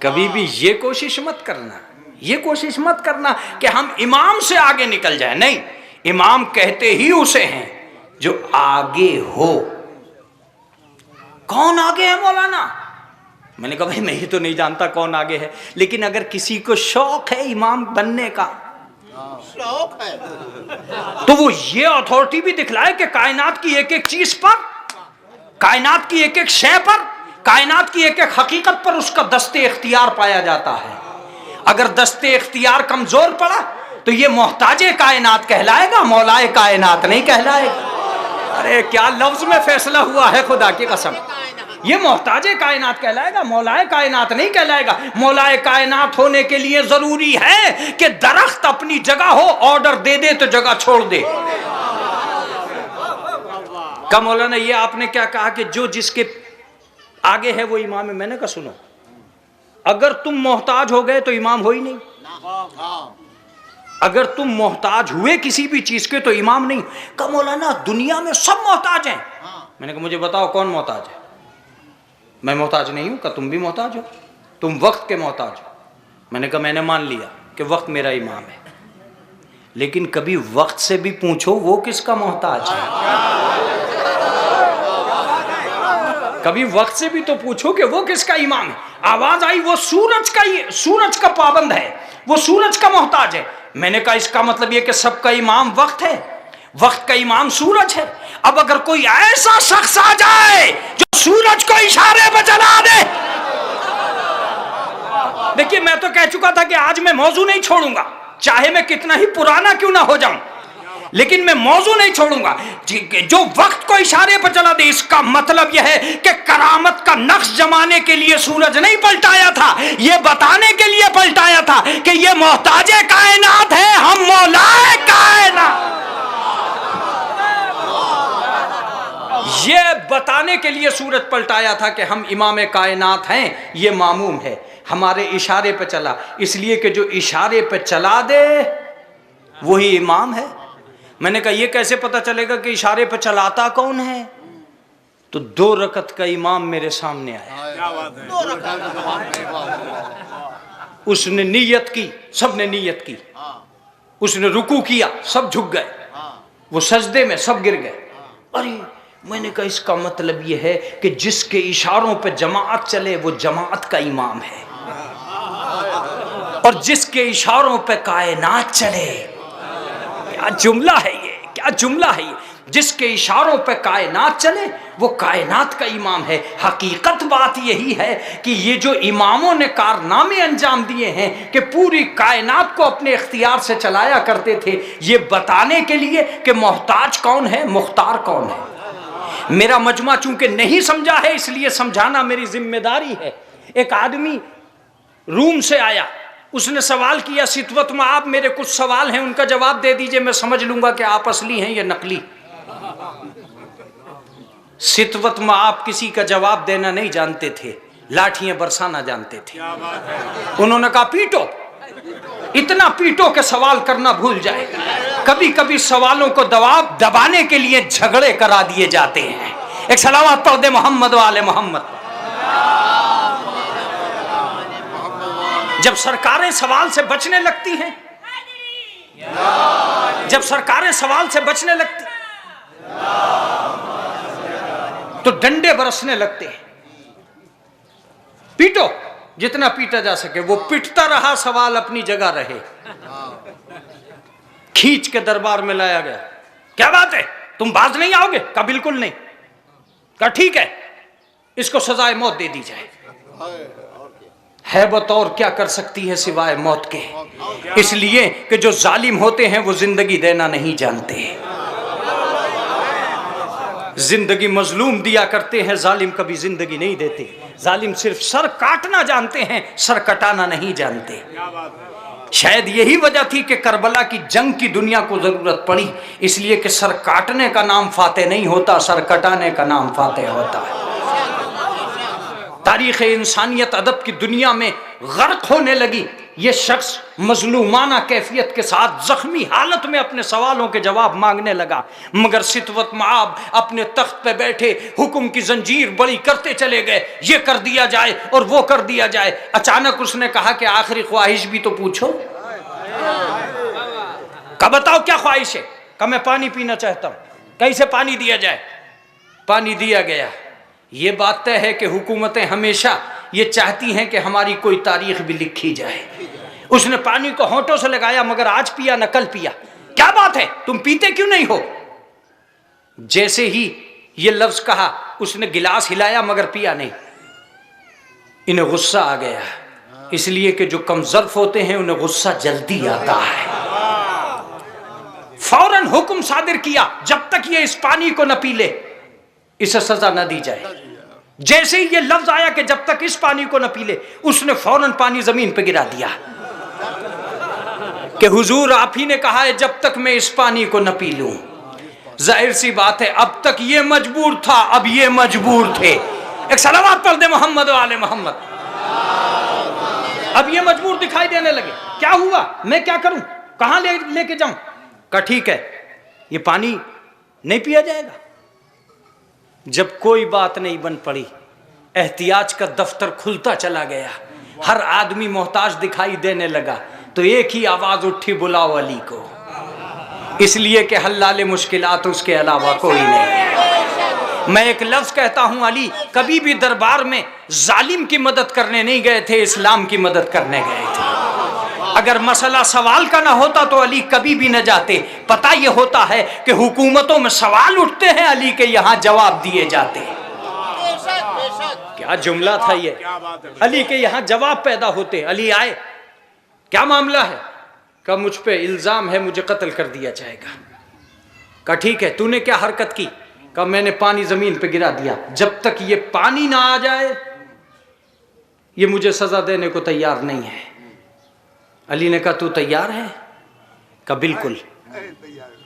कभी भी ये कोशिश मत करना, ये कोशिश मत करना कि हम इमाम से आगे निकल जाए। नहीं, इमाम कहते ही उसे हैं जो आगे हो। कौन आगे है मौलाना? मैंने कहा भाई मैं ही तो नहीं जानता कौन आगे है, लेकिन अगर किसी को शौक है इमाम बनने का, शौक है, तो वो ये अथॉरिटी भी दिखलाए कि कायनात की एक एक चीज पर, कायनात की एक एक शय पर, कायनात की एक एक हकीकत पर उसका दस्ते इख्तियार पाया जाता है। अगर दस्ते इख्तियार कमजोर पड़ा तो ये मोहताजे कायनात कहलाएगा, मौलाए कायनात नहीं कहलाएगा। अरे क्या लफ्ज में फैसला हुआ है खुदा की कसम। ये मोहताजे कायनात कहलाएगा, मौलाए कायनात नहीं कहलाएगा। मौलाए कायनात होने के लिए जरूरी है कि दरख्त अपनी जगह हो, ऑर्डर दे दे तो जगह छोड़ दे। का मौलाना ये आपने क्या कहा कि जो जिसके आगे है वो इमाम है? मैंने कहा सुनो, अगर तुम मोहताज हो गए तो इमाम हो ही नहीं। अगर तुम मोहताज हुए किसी भी चीज के तो इमाम नहीं। का मौलाना दुनिया में सब मोहताज हैं। मैंने कहा मुझे बताओ कौन मोहताज है? मैं मोहताज नहीं हूं। का तुम भी मोहताज हो? तुम वक्त के मोहताज हो। मैंने कहा मैंने मान लिया कि वक्त मेरा इमाम है, लेकिन कभी वक्त से भी पूछो वो किसका मोहताज है। कभी वक्त से भी तो पूछो कि वो किसका इमाम है। आवाज आई वो सूरज का पाबंद है, वो सूरज का मोहताज है। मैंने कहा इसका मतलब ये कि सबका इमाम वक्त है, वक्त का इमाम सूरज है। अब अगर कोई ऐसा शख्स आ जाए जो सूरज को इशारे पर जला दे, देखिए मैं तो कह चुका था कि आज मैं मौजू नहीं छोड़ूंगा, चाहे मैं कितना ही पुराना क्यों ना हो जाऊं, लेकिन मैं मौजू नहीं छोड़ूंगा। जो वक्त को इशारे पर जला दे, इसका मतलब यह है कि करामत का नक्श जमाने के लिए सूरज नहीं पलटाया था, यह बताने के लिए पलटाया था कि यह मोहताजे कायनात है, हम मौलाए कायनात। यह बताने के लिए सूरज पलटाया था कि हम इमाम कायनात हैं, ये मामूम है, हमारे इशारे पे चला, इसलिए कि जो इशारे पे चला दे वही इमाम है। मैंने कहा ये कैसे पता चलेगा कि इशारे पे चलाता कौन है? तो 2 रकत का इमाम मेरे सामने आया, उसने नीयत की, सबने नीयत की, उसने रुकू किया, सब झुक गए, वो सजदे में सब गिर गए। अरे मैंने कहा इसका मतलब यह है कि जिसके इशारों पे जमात चले वो जमात का इमाम है, और जिसके इशारों पे कायनात चले, क्या जुमला है ये, क्या जुमला है ये। जिसके इशारों पे कायनात चले वो कायनात का इमाम है। हकीकत बात यही है कि ये जो इमामों ने कारनामे अंजाम दिए हैं कि पूरी कायनात को अपने इख्तियार से चलाया करते थे, ये बताने के लिए कि मोहताज कौन है, मुख्तार कौन है। मेरा मजमा चूंकि नहीं समझा है इसलिए समझाना मेरी जिम्मेदारी है। एक आदमी रूम से आया, उसने सवाल किया सितवत में आप, मेरे कुछ सवाल हैं उनका जवाब दे दीजिए, मैं समझ लूंगा कि आप असली हैं या नकली। सितवत में आप किसी का जवाब देना नहीं जानते थे, लाठियां बरसाना जानते थे। उन्होंने कहा पीटो, इतना पीटो के सवाल करना भूल जाए। कभी कभी सवालों को दबाने के लिए झगड़े करा दिए जाते हैं। एक सलावत पढ़ दे मोहम्मद वाले मोहम्मद। जब सरकारें सवाल से बचने लगती हैं, जब सरकारें सवाल से बचने लगती तो डंडे बरसने लगते हैं। पीटो जितना पीटा जा सके। वो पिटता रहा, सवाल अपनी जगह रहे। खींच के दरबार में लाया गया। क्या बात है, तुम बाज नहीं आओगे? कहा बिल्कुल नहीं। कहा ठीक है, इसको सजाए मौत दे दी जाए। है बतौर क्या कर सकती है सिवाय मौत के, इसलिए कि जो जालिम होते हैं वो जिंदगी देना नहीं जानते। जिंदगी मजलूम दिया करते हैं, जालिम कभी जिंदगी नहीं देते। जालिम सिर्फ सर काटना जानते हैं, सर कटाना नहीं जानते। शायद यही वजह थी कि करबला की जंग की दुनिया को जरूरत पड़ी, इसलिए कि सर काटने का नाम फातेह नहीं होता, सर कटाने का नाम फातेह होता है। तारीख़ इंसानियत अदब की दुनिया में गर्क होने लगी। ये शख्स मजलूमाना कैफियत के साथ जख्मी हालत में अपने सवालों के जवाब मांगने लगा, मगर सितवत माब अपने तख्त पे बैठे हुक्म की जंजीर बड़ी करते चले गए। ये कर दिया जाए और वो कर दिया जाए। अचानक उसने कहा कि आखिरी ख्वाहिश भी तो पूछो। कब बताओ क्या ख्वाहिश है? कब मैं पानी पीना चाहता हूँ। कैसे पानी दिया जाए? पानी दिया गया। ये बात तय है कि हुकूमतें हमेशा ये चाहती हैं कि हमारी कोई तारीख भी लिखी जाए। उसने पानी को होंठों से लगाया, मगर आज पिया न कल पिया। क्या बात है, तुम पीते क्यों नहीं हो? जैसे ही ये लफ्ज कहा उसने गिलास हिलाया मगर पिया नहीं। इन्हें गुस्सा आ गया, इसलिए कि जो कमजर्फ होते हैं उन्हें गुस्सा जल्दी आता है। फौरन हुक्म सादिर किया, जब तक ये इस पानी को न पी ले इसे सजा न दी जाए। जैसे ही ये लफ्ज आया कि जब तक इस पानी को न पी ले, उसने फौरन पानी जमीन पे गिरा दिया कि हुजूर आप ही ने कहा है जब तक मैं इस पानी को न पी लूं। जाहिर सी बात है अब तक ये मजबूर था, अब ये मजबूर थे। एक सलावत पढ़ दे मोहम्मद वाले मोहम्मद। अब ये मजबूर दिखाई देने लगे। क्या हुआ, मैं क्या करूं, कहां लेके जाऊं? कहा ठीक है, ये पानी नहीं पिया जाएगा। जब कोई बात नहीं बन पड़ी, एहतियाज का दफ्तर खुलता चला गया, हर आदमी मोहताज दिखाई देने लगा, तो एक ही आवाज उठी, बुलाओ अली को। इसलिए कि हल्लाले मुश्किलात उसके अलावा कोई नहीं है। मैं एक लफ्ज कहता हूं, अली कभी भी दरबार में जालिम की मदद करने नहीं गए थे, इस्लाम की मदद करने गए थे। अगर मसला सवाल का ना होता तो अली कभी भी न जाते। पता यह होता है कि हुकूमतों में सवाल उठते हैं, अली के यहाँ जवाब दिए जाते हैं। क्या जुमला था ये, अली के यहाँ जवाब पैदा होते। अली आए, क्या मामला है? कहा मुझ पे इल्जाम है, मुझे कत्ल कर दिया जाएगा। कहा ठीक है, तूने क्या हरकत की? कहा मैंने पानी जमीन पे गिरा दिया। जब तक ये पानी ना आ जाए ये मुझे सजा देने को तैयार नहीं है। अली ने कहा तू तैयार है? कहा बिल्कुल,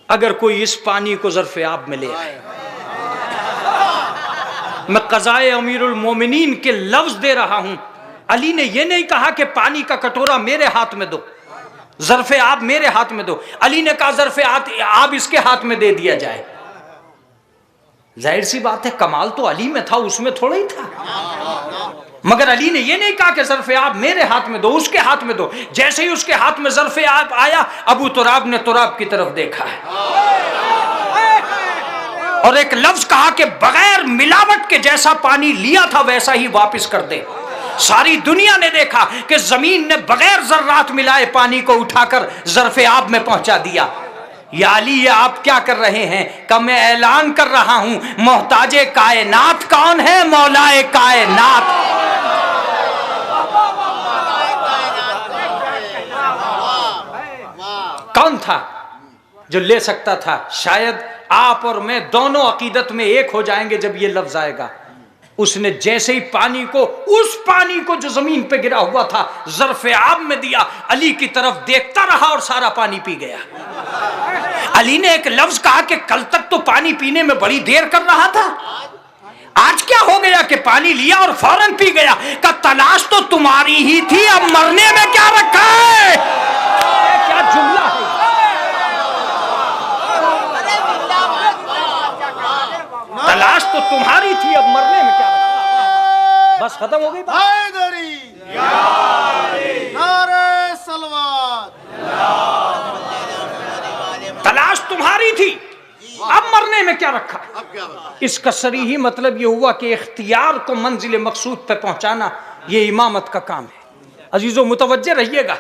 अगर कोई इस पानी को ज़र्फ़े आब में ले आए। मैं क़ज़ाए अमीरुल मोमिनीन के लफ्ज दे रहा हूं। अली ने यह नहीं कहा कि पानी का कटोरा मेरे हाथ में दो, ज़र्फ़े आब मेरे हाथ में दो। अली ने कहा ज़र्फ़े आब इसके हाथ में दे दिया जाए। जाहिर सी बात है कमाल तो अली में था, उसमें थोड़ा ही था। मगर अली ने यह नहीं कहा कि ज़र्फ़े आब मेरे हाथ में दो, उसके हाथ में दो। जैसे ही उसके हाथ में ज़र्फ़े आब आया, अबू तुराब ने तुराब की तरफ देखा है और एक लफ्ज कहा कि बगैर मिलावट के जैसा पानी लिया था वैसा ही वापस कर दे। सारी दुनिया ने देखा कि जमीन ने बगैर जर्रात मिलाए पानी को उठाकर ज़र्फ़े आब में पहुंचा दिया। या अली ये आप क्या कर रहे हैं? का मैं ऐलान कर रहा हूं मोहताजे कायनात कौन है? मौलाए कायनात। कौन था जो ले सकता था? शायद आप और मैं दोनों अकीदत में एक हो जाएंगे जब ये लफ्ज आएगा। उसने जैसे ही पानी को, उस पानी को जो जमीन पे गिरा हुआ था, ज़र्फ़े आब में दिया, अली की तरफ देखता रहा और सारा पानी पी गया। अली ने एक लफ्ज कहा कि कल तक तो पानी पीने में बड़ी देर कर रहा था, आज क्या हो गया कि पानी लिया और फौरन पी गया। का तलाश तो तुम्हारी ही थी, अब मरने में क्या रखा है? क्या जुमला है? तलाश तो तुम्हारी थी, अब मरने में क्या रखा? बस खत्म हो गई बात। नारे सलवात। तलाश तुम्हारी थी, अब मरने में क्या रखा। अब क्या होगा? इसका सरीही मतलब ये हुआ कि इख्तियार को मंजिल मकसूद पे पहुंचाना ये इमामत का काम है। अजीजों मुतवज्जे रहिएगा,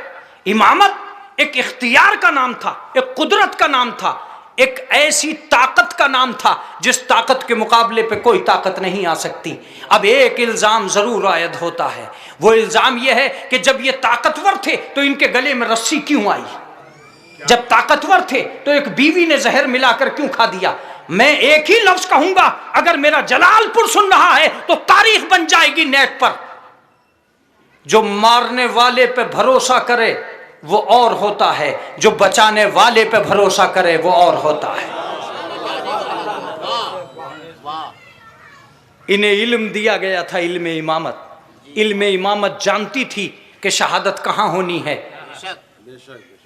इमामत एक इख्तियार का नाम था, एक कुदरत का नाम था, एक ऐसी ताकत का नाम था जिस ताकत के मुकाबले पे कोई ताकत नहीं आ सकती। अब एक इल्जाम जरूर आयद होता है, वो इल्जाम यह है कि जब ये ताकतवर थे तो इनके गले में रस्सी क्यों आई, जब ताकतवर थे तो एक बीवी ने जहर मिलाकर क्यों खा दिया। मैं एक ही लफ्ज कहूंगा, अगर मेरा जलालपुर सुन रहा है तो तारीख बन जाएगी नेट पर। जो मारने वाले पे भरोसा करे वो और होता है, जो बचाने वाले पे भरोसा करे वो और होता है। इन्हें इल्म दिया गया था, इल्म इमामत। इल्म इमामत जानती थी कि शहादत कहां होनी है।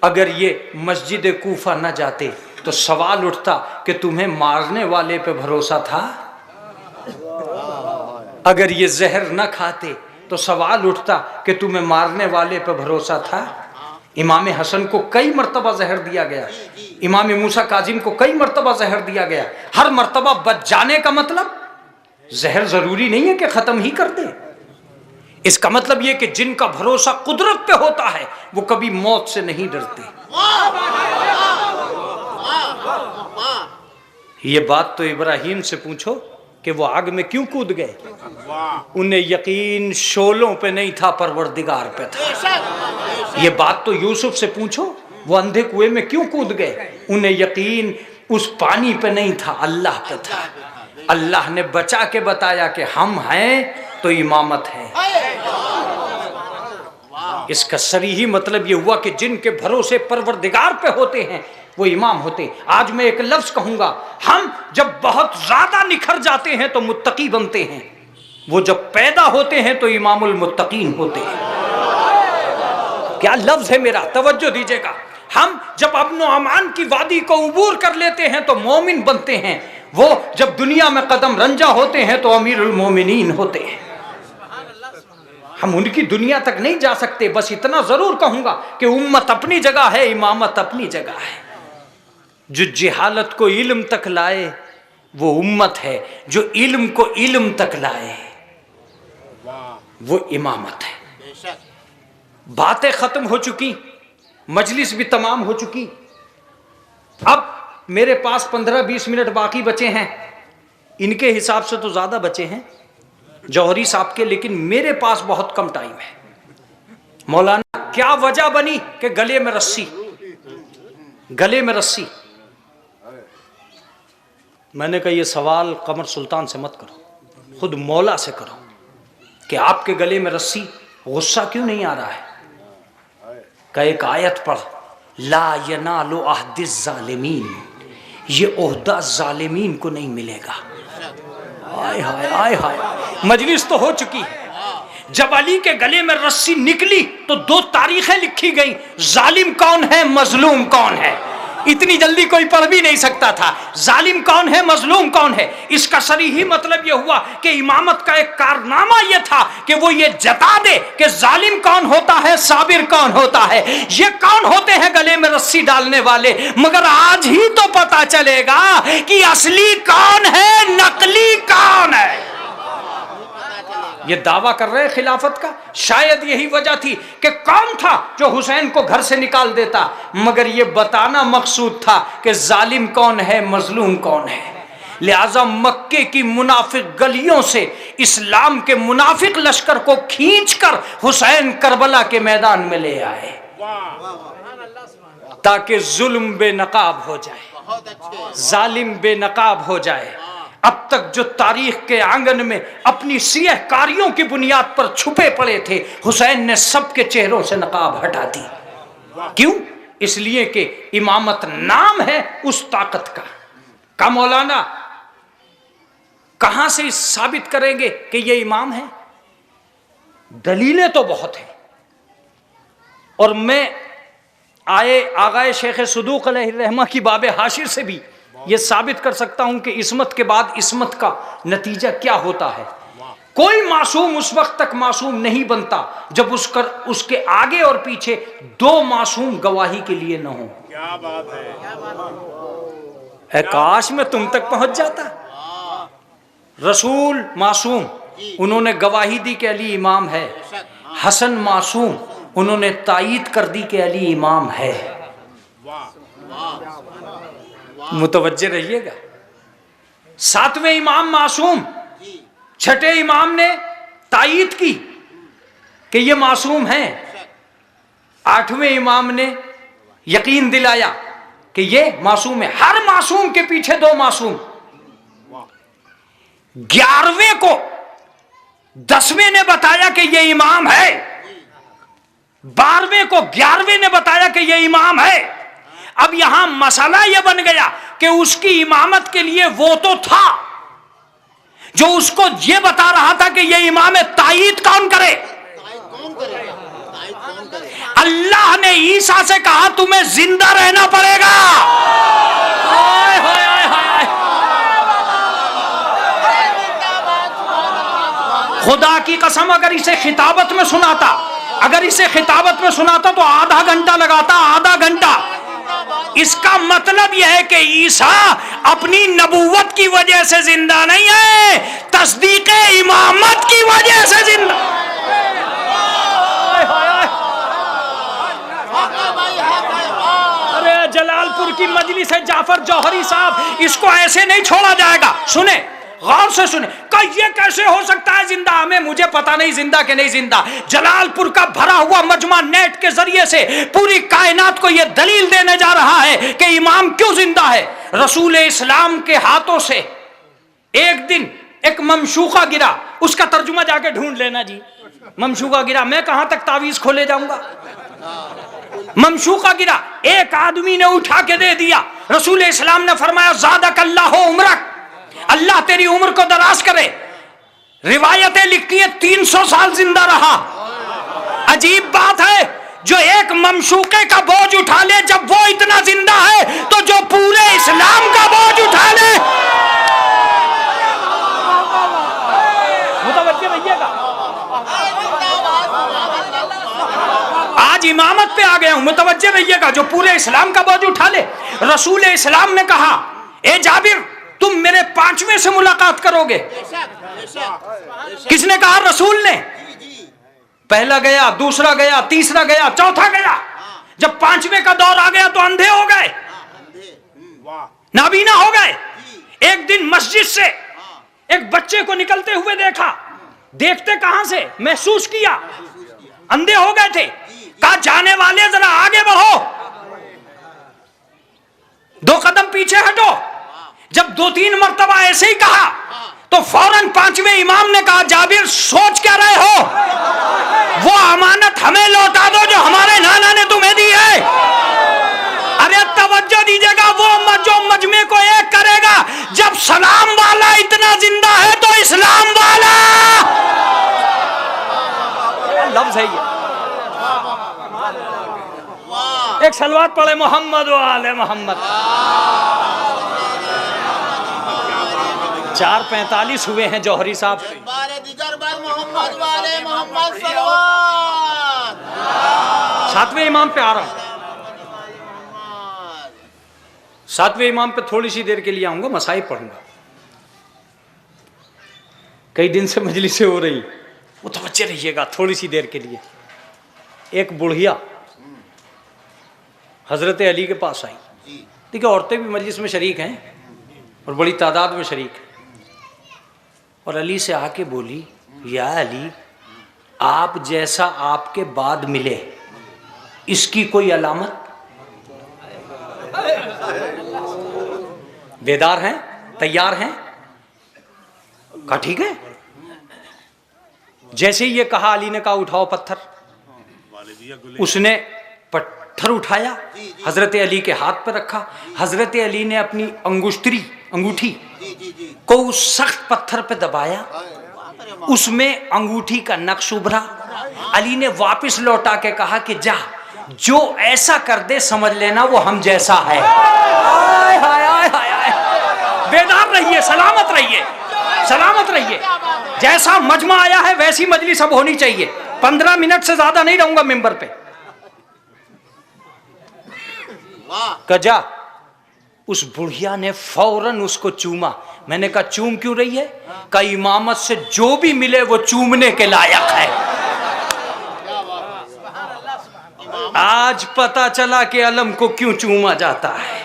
अगर ये मस्जिद कूफा न जाते तो सवाल उठता कि तुम्हें मारने वाले पे भरोसा था। अगर ये जहर न खाते तो सवाल उठता कि तुम्हें मारने वाले पे भरोसा था। इमाम हसन को कई मर्तबा जहर दिया गया, इमाम मूसा काजिम को कई मर्तबा जहर दिया गया। हर मर्तबा बच जाने का मतलब जहर जरूरी नहीं है कि खत्म ही कर दे। इसका मतलब यह कि जिनका भरोसा कुदरत पे होता है वो कभी मौत से नहीं डरते। ये बात तो इब्राहिम से पूछो कि वो आग में क्यों कूद गए। उन्हें यकीन शोलों पे नहीं था, परवरदिगार पे था। ये बात तो यूसुफ से पूछो, वो अंधे कुएं में क्यों कूद गए। उन्हें यकीन उस पानी पे नहीं था, अल्लाह पे था। अल्लाह ने बचा के बताया कि हम हैं तो इमामत है। इसका सरीही मतलब यह हुआ कि जिनके भरोसे परवरदिगार पे होते हैं वो इमाम होते। आज मैं एक लफ्ज कहूंगा, हम जब बहुत ज्यादा निखर जाते हैं तो मुत्तकी बनते हैं, वो जब पैदा होते हैं तो इमामुल मुत्तकीन होते हैं। क्या लफ्ज है मेरा, तवज्जो दीजिएगा। हम जब अमन अमान की वादी को उबूर कर लेते हैं तो मोमिन बनते हैं, वो जब दुनिया में कदम रंजा होते हैं तो अमीरुल मोमिनीन होते हैं। हम उनकी दुनिया तक नहीं जा सकते। बस इतना जरूर कहूंगा कि उम्मत अपनी जगह है, इमामत अपनी जगह है। जो जिहालत को इल्म तक लाए वो उम्मत है, जो इल्म को इल्म तक लाए वो इमामत है। बातें खत्म हो चुकी, मजलिस भी तमाम हो चुकी। अब मेरे पास 15-20 मिनट बाकी बचे हैं। इनके हिसाब से तो ज्यादा बचे हैं जौहरी साहब के, लेकिन मेरे पास बहुत कम टाइम है। मौलाना क्या वजह बनी कि गले में रस्सी, गले में रस्सी। मैंने कहा ये सवाल कमर सुल्तान से मत करो, खुद मौला से करो कि आपके गले में रस्सी, गुस्सा क्यों नहीं आ रहा है। का एक आयत पढ़, ला यनालु अहदिस जालिमीन, ये ओहदा जालिमीन को नहीं मिलेगा। आय हाय आय हाय। मजलिस तो हो चुकी है। जब अली के गले में रस्सी निकली तो 2 तारीखें लिखी गई, जालिम कौन है, मजलूम कौन है। इतनी जल्दी कोई पढ़ भी नहीं सकता था, जालिम कौन है, मजलूम कौन है। इसका सरीही मतलब यह हुआ कि इमामत का एक कारनामा यह था कि वो ये जता दे कि जालिम कौन होता है, साबिर कौन होता है, ये कौन होते हैं गले में रस्सी डालने वाले। मगर आज ही तो पता चलेगा कि असली कौन है, नकली कौन है। ये दावा कर रहे हैं खिलाफत का। शायद यही वजह थी कि कौन था जो हुसैन को घर से निकाल देता, मगर ये बताना मकसूद था कि जालिम कौन है, मजलूम कौन है। लिहाजा मक्के की मुनाफिक गलियों से इस्लाम के मुनाफिक लश्कर को खींचकर हुसैन करबला के मैदान में ले आए ताकि जुल्म बेनकाब हो जाए, जालिम बेनकाब हो जाए। अब तक जो तारीख के आंगन में अपनी सियहकारियों की बुनियाद पर छुपे पड़े थे, हुसैन ने सबके चेहरों से नकाब हटा दी। क्यों? इसलिए कि इमामत नाम है उस ताकत का मौलाना कहां से साबित करेंगे कि ये इमाम है। दलीलें तो बहुत हैं और मैं आगाए शेख सदूक अलैहिर्रहमा की बाबे हाशिर से भी ये साबित कर सकता हूं कि इस्मत के बाद इस्मत का नतीजा क्या होता है। कोई मासूम उस वक्त तक मासूम नहीं बनता जब उसके आगे और पीछे दो मासूम गवाही के लिए न हो। क्या बात है, काश में तुम तक पहुंच जाता। रसूल मासूम, उन्होंने गवाही दी कि अली इमाम है। हसन मासूम, उन्होंने तायीद कर दी कि अली इमाम है। मुतवज्जे रहिएगा। सातवें इमाम मासूम, छठे इमाम ने तायीद की कि ये मासूम है। आठवें इमाम ने यकीन दिलाया कि ये मासूम है। हर मासूम के पीछे दो मासूम। 11वें को 10वें ने बताया कि ये इमाम है। 12वें को 11वें ने बताया कि ये इमाम है। अब यहां मसला यह बन गया कि उसकी इमामत के लिए वो तो था जो उसको ये बता रहा था कि ये इमाम है, तायीद कौन करे? अल्लाह ने ईसा से कहा तुम्हें जिंदा रहना पड़ेगा। हाय हाय हाय हाय। खुदा की कसम, अगर इसे खिताबत में सुनाता, तो आधा घंटा लगाता, आधा घंटा। इसका मतलब यह है कि ईसा अपनी नबूवत की वजह से जिंदा नहीं है, तस्दीक इमामत की वजह से जिंदा। अरे जलालपुर की मजलिस है, जाफर जौहरी साहब, इसको ऐसे नहीं छोड़ा जाएगा। सुने, गौर से सुने। ये कैसे हो सकता है जिंदा? हमें मुझे पता नहीं जिंदा कि नहीं जिंदा। जलालपुर का भरा हुआ मजमा नेट के जरिए से पूरी कायनात को यह दलील देने जा रहा है कि इमाम क्यों जिंदा है। रसूल इस्लाम के हाथों से एक दिन एक ममशूका गिरा, उसका तर्जुमा जाके ढूंढ लेना जी। ममशूका गिरा, मैं कहां तक तावीज खोले जाऊंगा। ममशूका गिरा, एक आदमी ने उठा के दे दिया। रसूल इस्लाम ने फरमाया ज़ादक अल्लाह उम्रक, अल्लाह तेरी उम्र को दराज करे। रिवायतें लिखती है 300 साल जिंदा रहा। अजीब बात है, जो एक ममशूके का बोझ उठा ले, जब वो इतना जिंदा है तो जो पूरे इस्लाम का बोझ उठा ले। मुतवज्जे रहिएगा, आज इमामत पे आ गया हूं। मुतवज्जे रहिएगा, जो पूरे इस्लाम का बोझ उठा ले। रसूल इस्लाम ने कहा, ए जाबिर, तुम मेरे 5वें से मुलाकात करोगे। किसने कहा? रसूल ने। पहला गया, दूसरा गया, तीसरा गया, चौथा गया। जब 5वें का दौर आ गया तो अंधे हो गए, नाबीना हो गए। एक दिन मस्जिद से एक बच्चे को निकलते हुए देखा। देखते कहां से? महसूस किया, अंधे हो गए थे। कहा जाने वाले जरा आगे बढ़ो, 2 कदम पीछे हटो। जब 2-3 मर्तबा ऐसे ही कहा तो फौरन 5वें इमाम ने कहा, जाबिर सोच क्या रहे हो? वो अमानत हमें लौटा दो जो हमारे नाना ने तुम्हें दी है। अरे तवज्जो दीजिएगा, वो जो मजमे को एक करेगा। जब सलाम वाला इतना जिंदा है तो इस्लाम वाला लफ्ज है ये। एक सलवात पढ़े, मोहम्मद व आले मोहम्मद। 4:45 हुए हैं जौहरी साहब। 7वें इमाम पे आ रहा हूं। 7वें इमाम पे थोड़ी सी देर के लिए आऊंगा, मसाइब पढ़ूंगा। कई दिन से मजलिसें हो रही, वो तो बच्चे रहिएगा थोड़ी सी देर के लिए। एक बुढ़िया हजरत अली के पास आई। देखिए, औरतें भी मजलिस में शरीक हैं और बड़ी तादाद में शरीक हैं। और अली से आके बोली, या अली, आप जैसा आपके बाद मिले, इसकी कोई अलामत? बेदार हैं, तैयार हैं? कहा ठीक है। जैसे ही ये कहा, अली ने कहा उठाओ पत्थर। उसने पत्थर उठाया, हजरत अली के हाथ पर रखा। हजरत अली ने अपनी अंगूठी को उस सख्त पत्थर पे दबाया, उसमें अंगूठी का नक्श उभरा। अली ने वापस लौटा के कहा कि जा, जो ऐसा कर दे समझ लेना वो हम जैसा है। हाय हाय हाय हाय, बेदार रहिए, सलामत रहिए। सलामत रहिए। जैसा मजमा आया है वैसी मजलिस अब होनी चाहिए। 15 मिनट से ज्यादा नहीं रहूंगा मिंबर पे। कजा उस बुढ़िया ने फौरन उसको चूमा। मैंने कहा चूम क्यों रही है? का इमामत से जो भी मिले वो चूमने के लायक है। आज पता चला कि अलम को क्यों चूमा जाता है,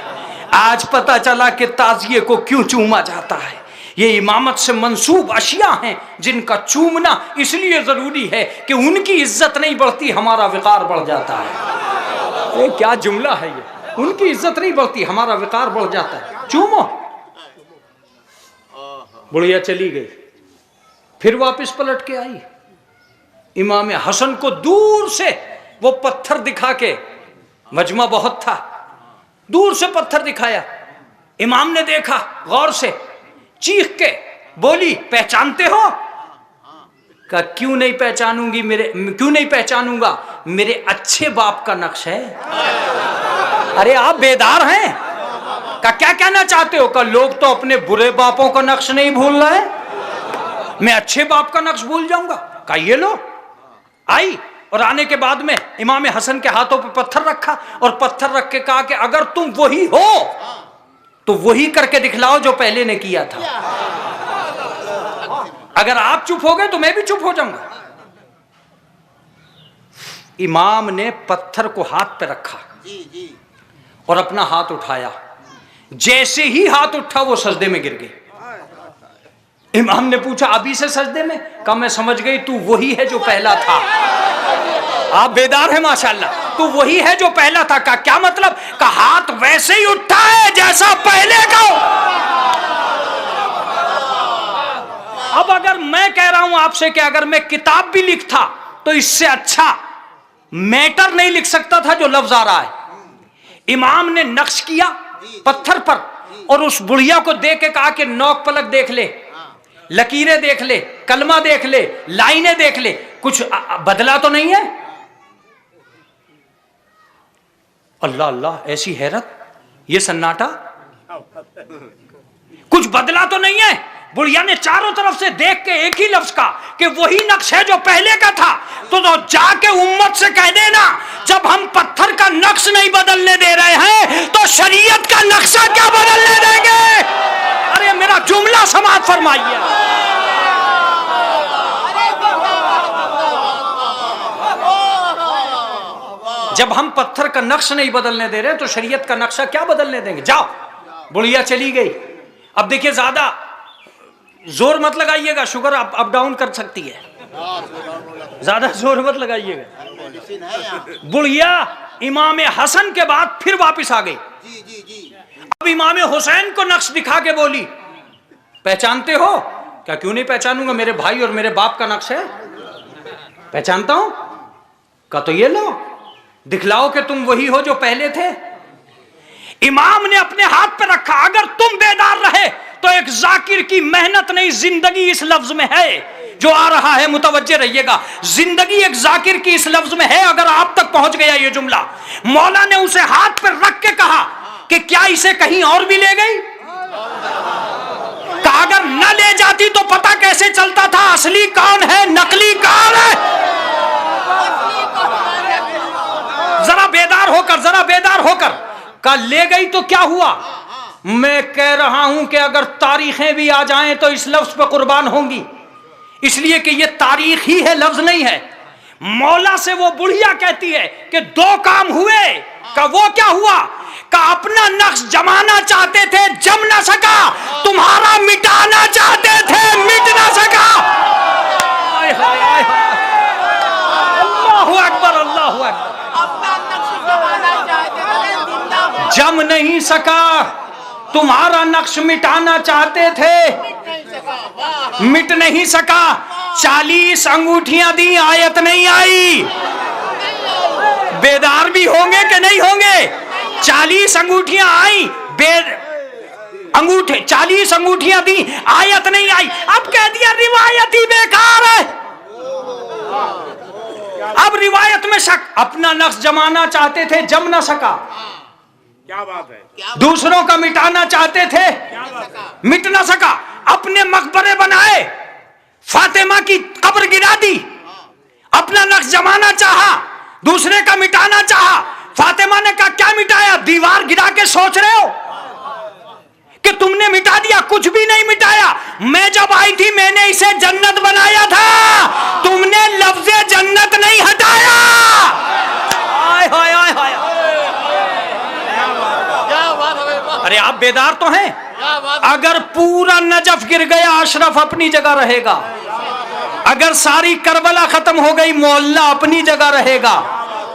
आज पता चला कि ताजिए को क्यों चूमा जाता है। ये इमामत से मंसूब अशिया हैं जिनका चूमना इसलिए जरूरी है कि उनकी इज्जत नहीं बढ़ती, हमारा विकार बढ़ जाता है। ये क्या जुमला है ये? उनकी इज्जत नहीं बढ़ती, हमारा विकार बढ़ जाता है। चूमो। बुढ़िया चली गई, फिर वापस पलट के आई। इमाम हसन को दूर से वो पत्थर दिखा के, मजमा बहुत था, दूर से पत्थर दिखाया। इमाम ने देखा गौर से, चीख के बोली पहचानते हो? का क्यों नहीं पहचानूंगी, क्यों नहीं पहचानूंगा, मेरे अच्छे बाप का नक्श है। अरे आप बेदार हैं? का क्या कहना चाहते हो? का लोग तो अपने बुरे बापों का नक्श नहीं भूल रहे, मैं अच्छे बाप का नक्श भूल जाऊंगा? का ये लो। आई और आने के बाद में इमाम हसन के हाथों पे पत्थर रखा और पत्थर रख के कहा कि अगर तुम वही हो तो वही करके दिखलाओ जो पहले ने किया था। अगर आप चुप हो गए तो मैं भी चुप हो जाऊंगा। इमाम ने पत्थर को हाथ पे रखा और अपना हाथ उठाया। जैसे ही हाथ उठा वो सजदे में गिर गई। इमाम ने पूछा अभी से सजदे में? कहा मैं समझ गई तू वही है जो पहला था। आप बेदार हैं माशाल्लाह। तू वही है जो पहला था। का क्या मतलब? का हाथ वैसे ही उठा है जैसा पहले का। अब अगर मैं कह रहा हूं आपसे कि अगर मैं किताब भी लिखता तो इससे अच्छा मैटर नहीं लिख सकता था जो लफ्ज आ रहा है। इमाम ने नक्श किया पत्थर पर और उस बुढ़िया को देख के कहा कि नौक पलक देख ले, लकीरें देख ले, कलमा देख ले, लाइनें देख ले, कुछ बदला तो नहीं है? अल्लाह अल्लाह, ऐसी हैरत, ये सन्नाटा, कुछ बदला तो नहीं है? बुढ़िया ने चारों तरफ से देख के एक ही लफ्ज का कि वही नक्श है जो पहले का था। तो जाके उम्मत से कह देना जब हम पत्थर का नक्श नहीं बदलने दे रहे हैं तो शरीयत का नक्शा क्या बदलने देंगे? अरे मेरा जुमला समाप्त फरमाइए। जब हम पत्थर का नक्श नहीं बदलने दे रहे तो शरीयत का नक्शा क्या बदलने देंगे? जाओ। बुढ़िया चली गई। अब देखिए ज्यादा जोर मत लगाइएगा, शुगर अप डाउन कर सकती है, ज्यादा जोर मत लगाइएगा। बुढ़िया इमाम हसन के बाद फिर वापस आ गई। अब इमाम हुसैन को नक्श दिखा के बोली पहचानते हो? क्या क्यों नहीं पहचानूंगा, मेरे भाई और मेरे बाप का नक्श है, पहचानता हूं। का तो ये लो दिखलाओ कि तुम वही हो जो पहले थे। इमाम ने अपने हाथ पे रखा। अगर तुम बेदार रहे तो एक जाकिर की मेहनत नहीं जिंदगी इस लफ्ज में है जो आ रहा है, मुतवज्जे रहिएगा। जिंदगी एक जाकिर की इस लफ्ज में है। अगर आप तक पहुंच गया ये जुमला, मौला ने उसे हाथ पर रख के कहा कि क्या इसे कहीं और भी ले गई? कहा अगर न ले जाती तो पता कैसे चलता था असली कौन है नकली कौन है? जरा बेदार होकर का ले गई तो क्या हुआ? मैं कह रहा हूं कि अगर तारीखें भी आ जाएं तो इस लफ्ज पर कुर्बान होंगी, इसलिए कि ये तारीख ही है, लफ्ज नहीं है। मौला से वो बुढ़िया कहती है कि दो काम हुए। का वो क्या हुआ? का अपना नक्श जमाना चाहते थे, जम ना सका। तुम्हारा मिटाना चाहते थे, मिट ना सका। अल्लाहु अकबर, अल्लाहु अकबर। जम नहीं सका, तुम्हारा नक्श मिटाना चाहते थे, मिट नहीं सका। 40 अंगूठियां दी, आयत नहीं आई। बेदार भी होंगे कि नहीं होंगे? 40 अंगूठियां आई, अंगूठे 40 अंगूठियां दी, आयत नहीं आई। अब कह दिया रिवायत ही बेकार है। अब रिवायत में शक। अपना नक्श जमाना चाहते थे, जम ना सका। क्या बात है? दूसरों का मिटाना चाहते थे, मिट ना सका। अपने मकबरे बनाए, फातिमा की कब्र गिरा दी, अपना नक्श जमाना चाहा, दूसरे का मिटाना चाहा। फातिमा ने कहा क्या मिटाया? दीवार गिरा के सोच रहे हो कि तुमने मिटा दिया? कुछ भी नहीं मिटाया। मैं जब आई थी मैंने इसे जन्नत बनाया था, तुमने लफ्ज़े जन्नत नहीं हटाया। हाय हाय हाय हाय। अरे आप बेदार तो हैं? अगर पूरा नजफ गिर गया अशरफ अपनी जगह रहेगा, अगर सारी करबला खत्म हो गई मोहल्ला अपनी जगह रहेगा।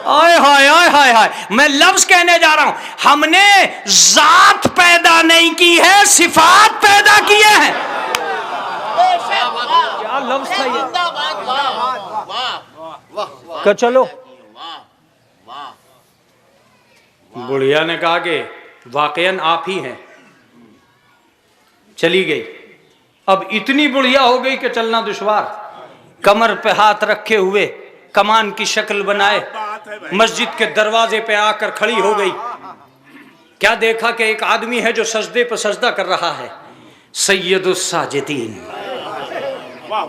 आय हाय हाय हाय हाय। मैं लफ्ज कहने जा रहा हूं, हमने जात पैदा नहीं की है, सिफात पैदा किए हैं। क्या लफ्ज था ये? क्या चलो बुढ़िया ने कहा कि वाकईन आप ही हैं। चली गई। अब इतनी बुढ़िया हो गई कि चलना दुश्वार, कमर पे हाथ रखे हुए कमान की शक्ल बनाए मस्जिद के दरवाजे पे आकर खड़ी हो गई। क्या देखा कि एक आदमी है जो सजदे पर सजदा कर रहा है। सैयदुस साजिदीन,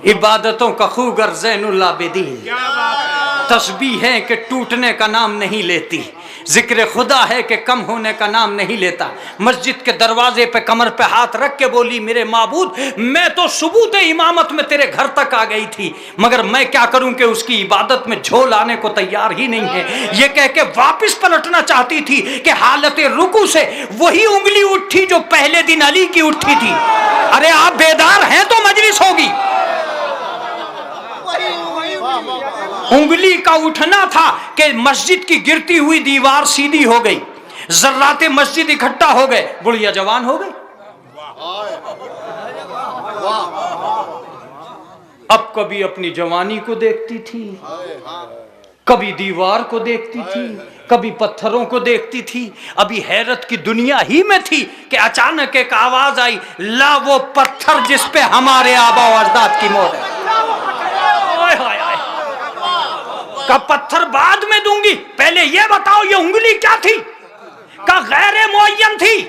इबादतों का खूगर ज़ैनुल आबिदीन, तस्बीह है कि टूटने का नाम नहीं लेती, जिक्र खुदा है कि कम होने का नाम नहीं लेता। मस्जिद के दरवाजे पे कमर पे हाथ रख के बोली, मेरे माबूद मैं तो सुबूत इमामत में तेरे घर तक आ गई थी, मगर मैं क्या करूं कि उसकी इबादत में झोल आने को तैयार ही नहीं है। ये कह के वापिस पलटना चाहती थी कि हालत रुकू से वही उंगली उठी जो पहले दिन अली की उठी थी। अरे आप बेदार हैं तो मजलिस होगी। उंगली का उठना था कि मस्जिद की गिरती हुई दीवार सीधी हो गई, जर्राते मस्जिद इकट्ठा हो गए, बुढ़िया जवान हो गई। अब कभी अपनी जवानी को देखती थी, कभी दीवार को देखती थी, कभी पत्थरों को देखती थी। अभी हैरत की दुनिया ही में थी कि अचानक एक आवाज आई, ला वो पत्थर जिस पे हमारे आबा व अजदाद की मोहर है। का पत्थर बाद में दूंगी, पहले ये बताओ ये उंगली क्या थी? का गैर मुअय्यन थी?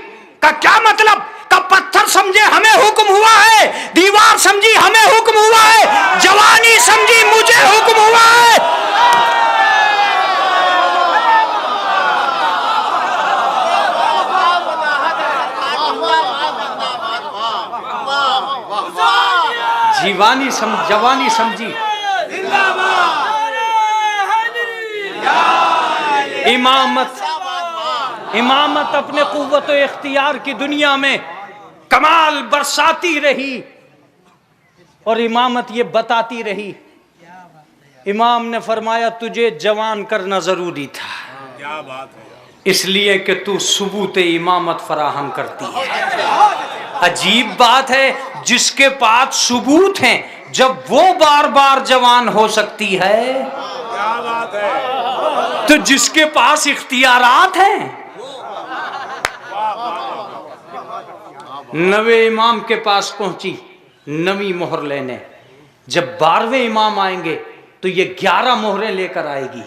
का क्या मतलब? का पत्थर समझे हमें हुक्म हुआ है, दीवार समझी हमें हुक्म हुआ है, जवानी समझी मुझे हुक्म हुआ है। जीवानी जवानी समझी। इमामत अपने कुव्वत इख्तियार की दुनिया में कमाल बरसाती रही और इमामत ये बताती रही। इमाम ने फरमाया तुझे जवान करना जरूरी था, क्या बात है, इसलिए कि तू सुबूत इमामत फराहम करती है। अजीब बात है, जिसके पास सुबूत हैं जब वो बार बार जवान हो सकती है, क्या बात है, तो जिसके पास इख्तियारात हैं। नवे इमाम के पास पहुंची नवी मोहर लेने, जब 12वें इमाम आएंगे तो ये 11 मोहरें लेकर आएगी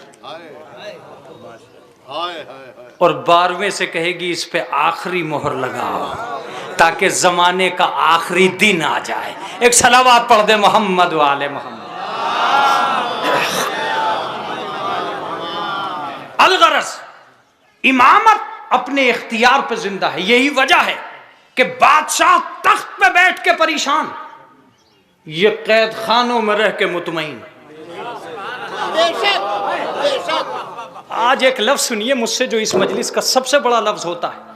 और 12वें से कहेगी इस पे आखिरी मोहर लगाओ ताकि जमाने का आखिरी दिन आ जाए। एक सलावत पढ़ दे मोहम्मद वाले मोहम्मद। अलगरज इमामत अपने इख्तियार पे जिंदा है। यही वजह है कि बादशाह तख्त पे बैठ के परेशान, ये कैद खानों में रह के मुतमईन। आज एक लफ्ज सुनिए मुझसे जो इस मजलिस का सबसे बड़ा लफ्ज होता है,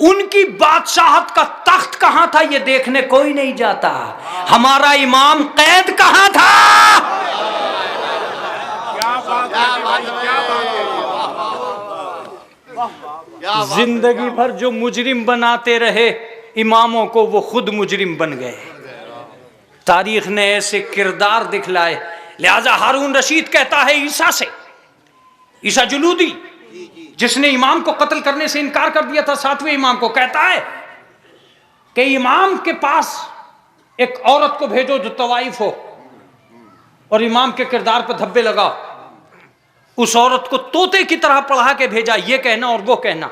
उनकी बादशाहत का तख्त कहां था ये देखने कोई नहीं जाता, हमारा इमाम कैद कहां था। जिंदगी भर जो मुजरिम बनाते रहे इमामों को, वो खुद मुजरिम बन गए। तारीख ने ऐसे किरदार दिखलाए। लिहाजा हारून रशीद कहता है ईसा से, ईसा जुलूदी जिसने इमाम को कत्ल करने से इनकार कर दिया था, 7वें इमाम को, कहता है कि इमाम के पास एक औरत को भेजो जो तवाइफ हो और इमाम के किरदार पर धब्बे लगाओ। उस औरत को तोते की तरह पढ़ा के भेजा, ये कहना और वो कहना।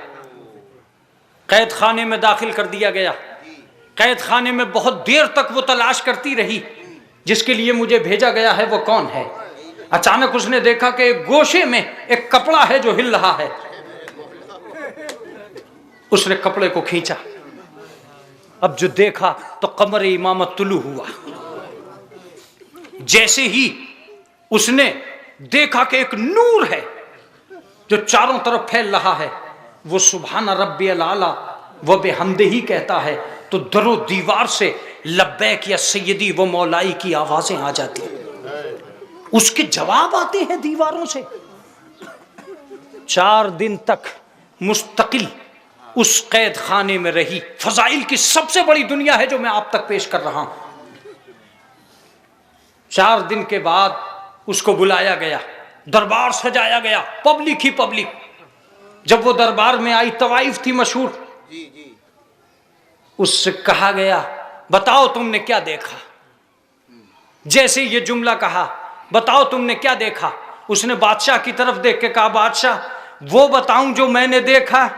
कैद खाने में दाखिल कर दिया गया। कैद खाने में बहुत देर तक वो तलाश करती रही, जिसके लिए मुझे भेजा गया है वो कौन है। अचानक उसने देखा कि एक गोशे में एक कपड़ा है जो हिल रहा है। उसने कपड़े को खींचा, अब जो देखा तो कमर इमामत तुलू हुआ। जैसे ही उसने देखा कि एक नूर है जो चारों तरफ फैल रहा है, वो सुभान रब्बियल आला व बिहम्दिही कहता है, तो दरो दीवार से लब्बैक या सैयदी व मौलाई की आवाजें आ जाती, उसके जवाब आते हैं दीवारों से। 4 दिन तक मुस्तकिल उस कैद खाने में रही। फजाइल की सबसे बड़ी दुनिया है जो मैं आप तक पेश कर रहा हूं। 4 दिन के बाद उसको बुलाया गया, दरबार सजाया गया, पब्लिक ही पब्लिक। जब वो दरबार में आई, तवाइफ थी मशहूर, उससे कहा गया बताओ तुमने क्या देखा। जैसे ये जुमला कहा बताओ तुमने क्या देखा, उसने बादशाह की तरफ देख के कहा बादशाह वो बताऊं जो मैंने देखा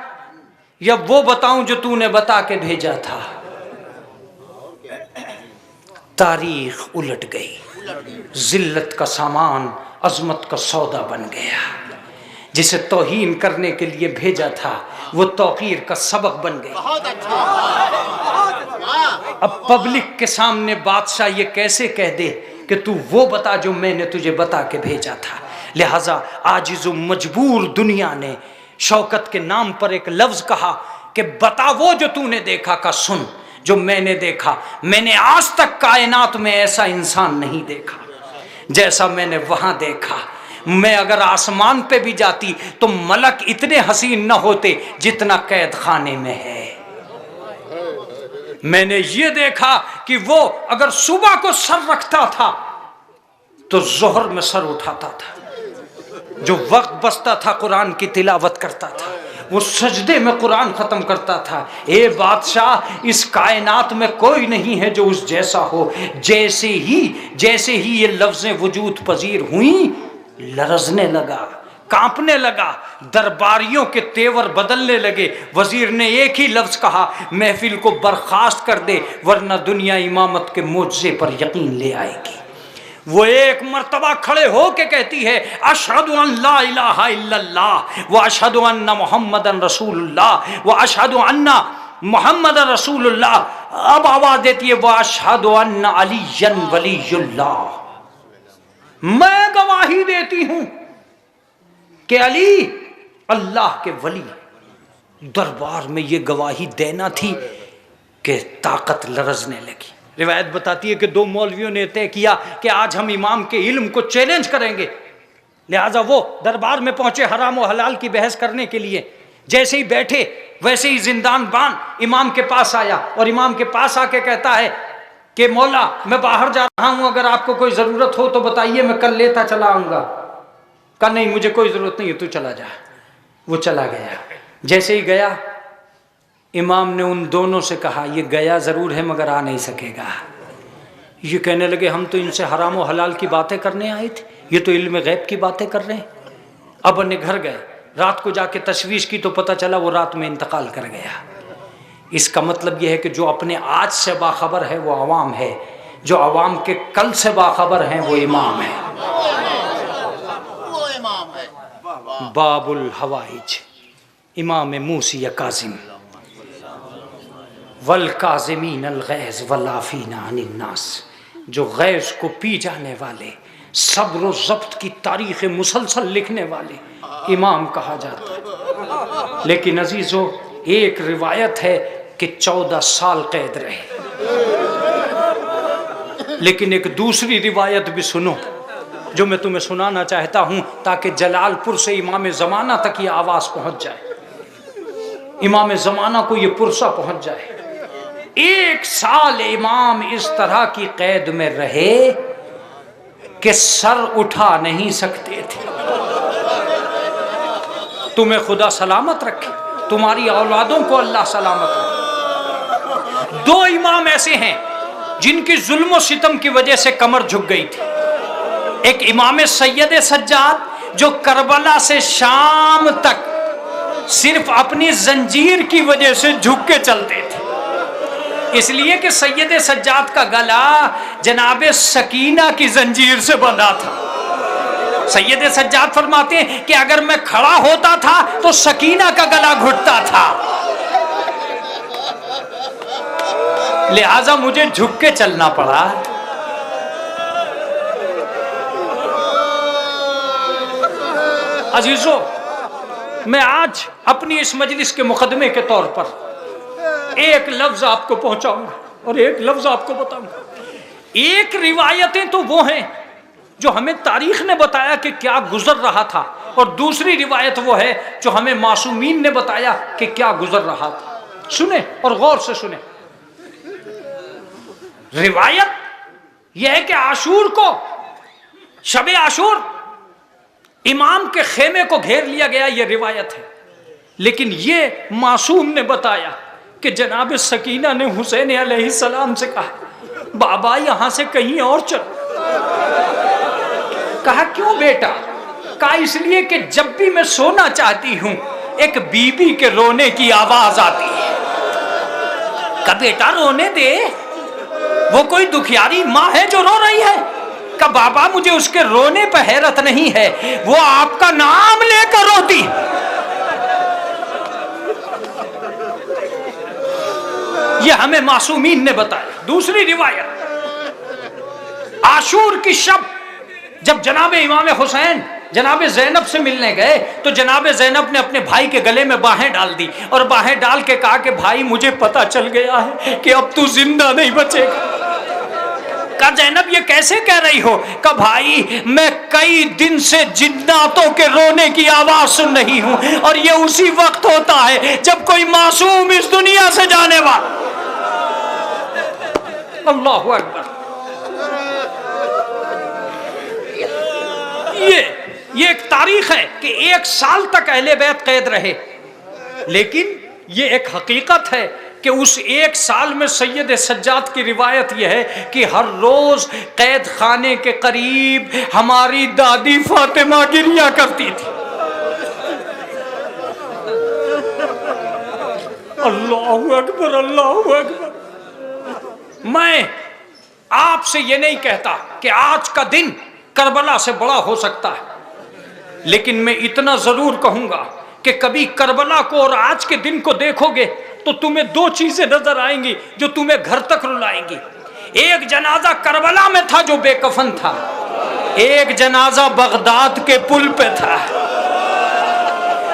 या वो बताऊं जो तूने बता के भेजा था। तारीख उलट गई, जिल्लत का सामान अजमत का सौदा बन गया। जिसे तौहीन करने के लिए भेजा था वो तौकीर का सबक बन गई। अब पब्लिक के सामने बादशाह ये कैसे कह दे कि तू वो बता जो मैंने तुझे बता के भेजा था। लिहाजा आजिज़ मजबूर दुनिया ने शौकत के नाम पर एक लफ्ज कहा कि बता वो जो तूने देखा का सुन जो मैंने देखा। मैंने आज तक कायनात में ऐसा इंसान नहीं देखा जैसा मैंने वहां देखा। मैं अगर आसमान पे भी जाती तो मलक इतने हसीन न होते जितना कैद खाने में है। मैंने ये देखा कि वो अगर सुबह को सर रखता था तो जोहर में सर उठाता था, जो वक्त बचता था कुरान की तिलावत करता था, वो सजदे में कुरान खत्म करता था। ए बादशाह, इस कायनात में कोई नहीं है जो उस जैसा हो। जैसे ही ये लफ्जें वजूद पजीर हुई, लरजने लगा, कांपने लगा, दरबारियों के तेवर बदलने लगे। वजीर ने एक ही लफ्ज कहा, महफिल को बर्खास्त कर दे वरना दुनिया इमामत के मोजज़े पर यकीन ले आएगी। वो एक मर्तबा खड़े हो के कहती है अशहदु अन ला इलाहा इल्लल्लाह व अशहदु अन्ना मुहम्मदन रसूलुल्लाह व अशहदु अन्ना मुहम्मदन रसूलुल्लाह। अब आवाज देती है व अशहदु अन्ना अलीयन वलीयुल्लाह। मैं गवाही देती हूं कि अली अल्लाह के वली। दरबार में ये गवाही देना थी कि ताकत लरजने लगी। रिवायत बताती है कि 2 मौलवियों ने तय किया कि आज हम इमाम के इल्म को चैलेंज करेंगे। लिहाजा वो दरबार में पहुंचे हराम और हलाल की बहस करने के लिए। जैसे ही बैठे वैसे ही जिंदान बान इमाम के पास आया और इमाम के पास आके कहता है कि मौला, मैं बाहर जा रहा हूं, अगर आपको कोई ज़रूरत हो तो बताइए, मैं कल लेता चला आऊँगा। कहा नहीं, मुझे कोई ज़रूरत नहीं है, तू चला जा। वो चला गया। जैसे ही गया, इमाम ने उन दोनों से कहा ये गया ज़रूर है मगर आ नहीं सकेगा। ये कहने लगे हम तो इनसे हराम और हलाल की बातें करने आए थे, ये तो इल्म गैब की बातें कर रहे हैं। अब अपने घर गए, रात को जाके तशवीश की तो पता चला वो रात में इंतकाल कर गया। इसका मतलब यह है कि जो अपने आज से बाखबर है वो अवाम है, जो अवाम के कल से बाखबर हैं वो इमाम है। बाबुल हवाइज इमाम मूसी काजिम वल काज़िमीन अल गैज़ वल आफ़ीना अनिन नास, जो गैज़ को पी जाने वाले, सब्र व ज़ब्त की तारीख़ मुसलसल लिखने वाले इमाम कहा जाता है। लेकिन अजीज़ों, एक रिवायत है कि 14 साल कैद रहे। लेकिन एक दूसरी रिवायत भी सुनो जो मैं तुम्हें सुनाना चाहता हूँ ताकि जलालपुर से इमाम ज़माना तक ये आवाज़ पहुँच जाए, इमाम ज़माना को ये पुरसा पहुँच जाए। 1 साल इमाम इस तरह की कैद में रहे कि सर उठा नहीं सकते थे। तुम्हें खुदा सलामत रखे, तुम्हारी औलादों को अल्लाह सलामत रखे। 2 इमाम ऐसे हैं जिनकी जुल्म सितम की वजह से कमर झुक गई थी। एक इमाम सैयद सज्जाद जो करबला से शाम तक सिर्फ अपनी जंजीर की वजह से झुक के चलते थे। इसलिए कि सैयद सज्जाद का गला जनाब सकीना की जंजीर से बंधा था। सैयद सज्जाद फरमाते हैं कि अगर मैं खड़ा होता था तो सकीना का गला घुटता था, लिहाजा मुझे झुक के चलना पड़ा। अजीजों, मैं आज अपनी इस मजलिस के मुकदमे के तौर पर एक लफ्ज आपको पहुंचाऊंगा और एक लफ्ज आपको बताऊंगा। एक रिवायतें तो वो हैं जो हमें तारीख ने बताया कि क्या गुजर रहा था, और दूसरी रिवायत वो है जो हमें मासूमीन ने बताया कि क्या गुजर रहा था। सुने और गौर से सुने। रिवायत यह है कि आशूर को, शबे आशूर, इमाम के खेमे को घेर लिया गया, यह रिवायत है। लेकिन ये मासूम ने बताया कि जनाब सकीना ने हुसैन अलैहिस्सलाम से कहा, बाबा यहां से कहीं और चल। कहा क्यों बेटा? कहा इसलिए कि जब भी मैं सोना चाहती हूं एक बीबी के रोने की आवाज आती है। कहा बेटा रोने दे, वो कोई दुखियारी माँ है जो रो रही है। कहा बाबा मुझे उसके रोने पर हैरत नहीं है, वो आपका नाम लेकर रोती। ये हमें मासूमीन ने बताया। दूसरी रिवायत, आशूर की शब जब जनाब इमाम हुसैन जनाब ज़ैनब से मिलने गए तो जनाब ज़ैनब ने अपने भाई के गले में बाहें डाल दी और बाहें डाल के कहा कि भाई मुझे पता चल गया है कि अब तू जिंदा नहीं बचेगा। कहा ज़ैनब ये कैसे कह रही हो? कहा भाई मैं कई दिन से जिन्नातों के रोने की आवाज सुन रही हूं और ये उसी वक्त होता है जब कोई मासूम इस दुनिया से जाने वाला। अल्लाहु अकबर। ये एक तारीख है कि 1 साल तक अहले बैत कैद रहे, लेकिन ये एक हकीकत है कि उस 1 साल में सैयद सज्जाद की रिवायत यह है कि हर रोज कैद खाने के करीब हमारी दादी फातिमा गिरिया करती थी। अल्लाहु अकबर, अल्लाहु अकबर। मैं आपसे ये नहीं कहता कि आज का दिन करबला से बड़ा हो सकता है, लेकिन मैं इतना जरूर कहूंगा कि कभी करबला को और आज के दिन को देखोगे तो तुम्हें 2 चीजें नजर आएंगी जो तुम्हें घर तक रुलाएंगी। एक जनाजा करबला में था जो बेकफन था, एक जनाजा बगदाद के पुल पे था।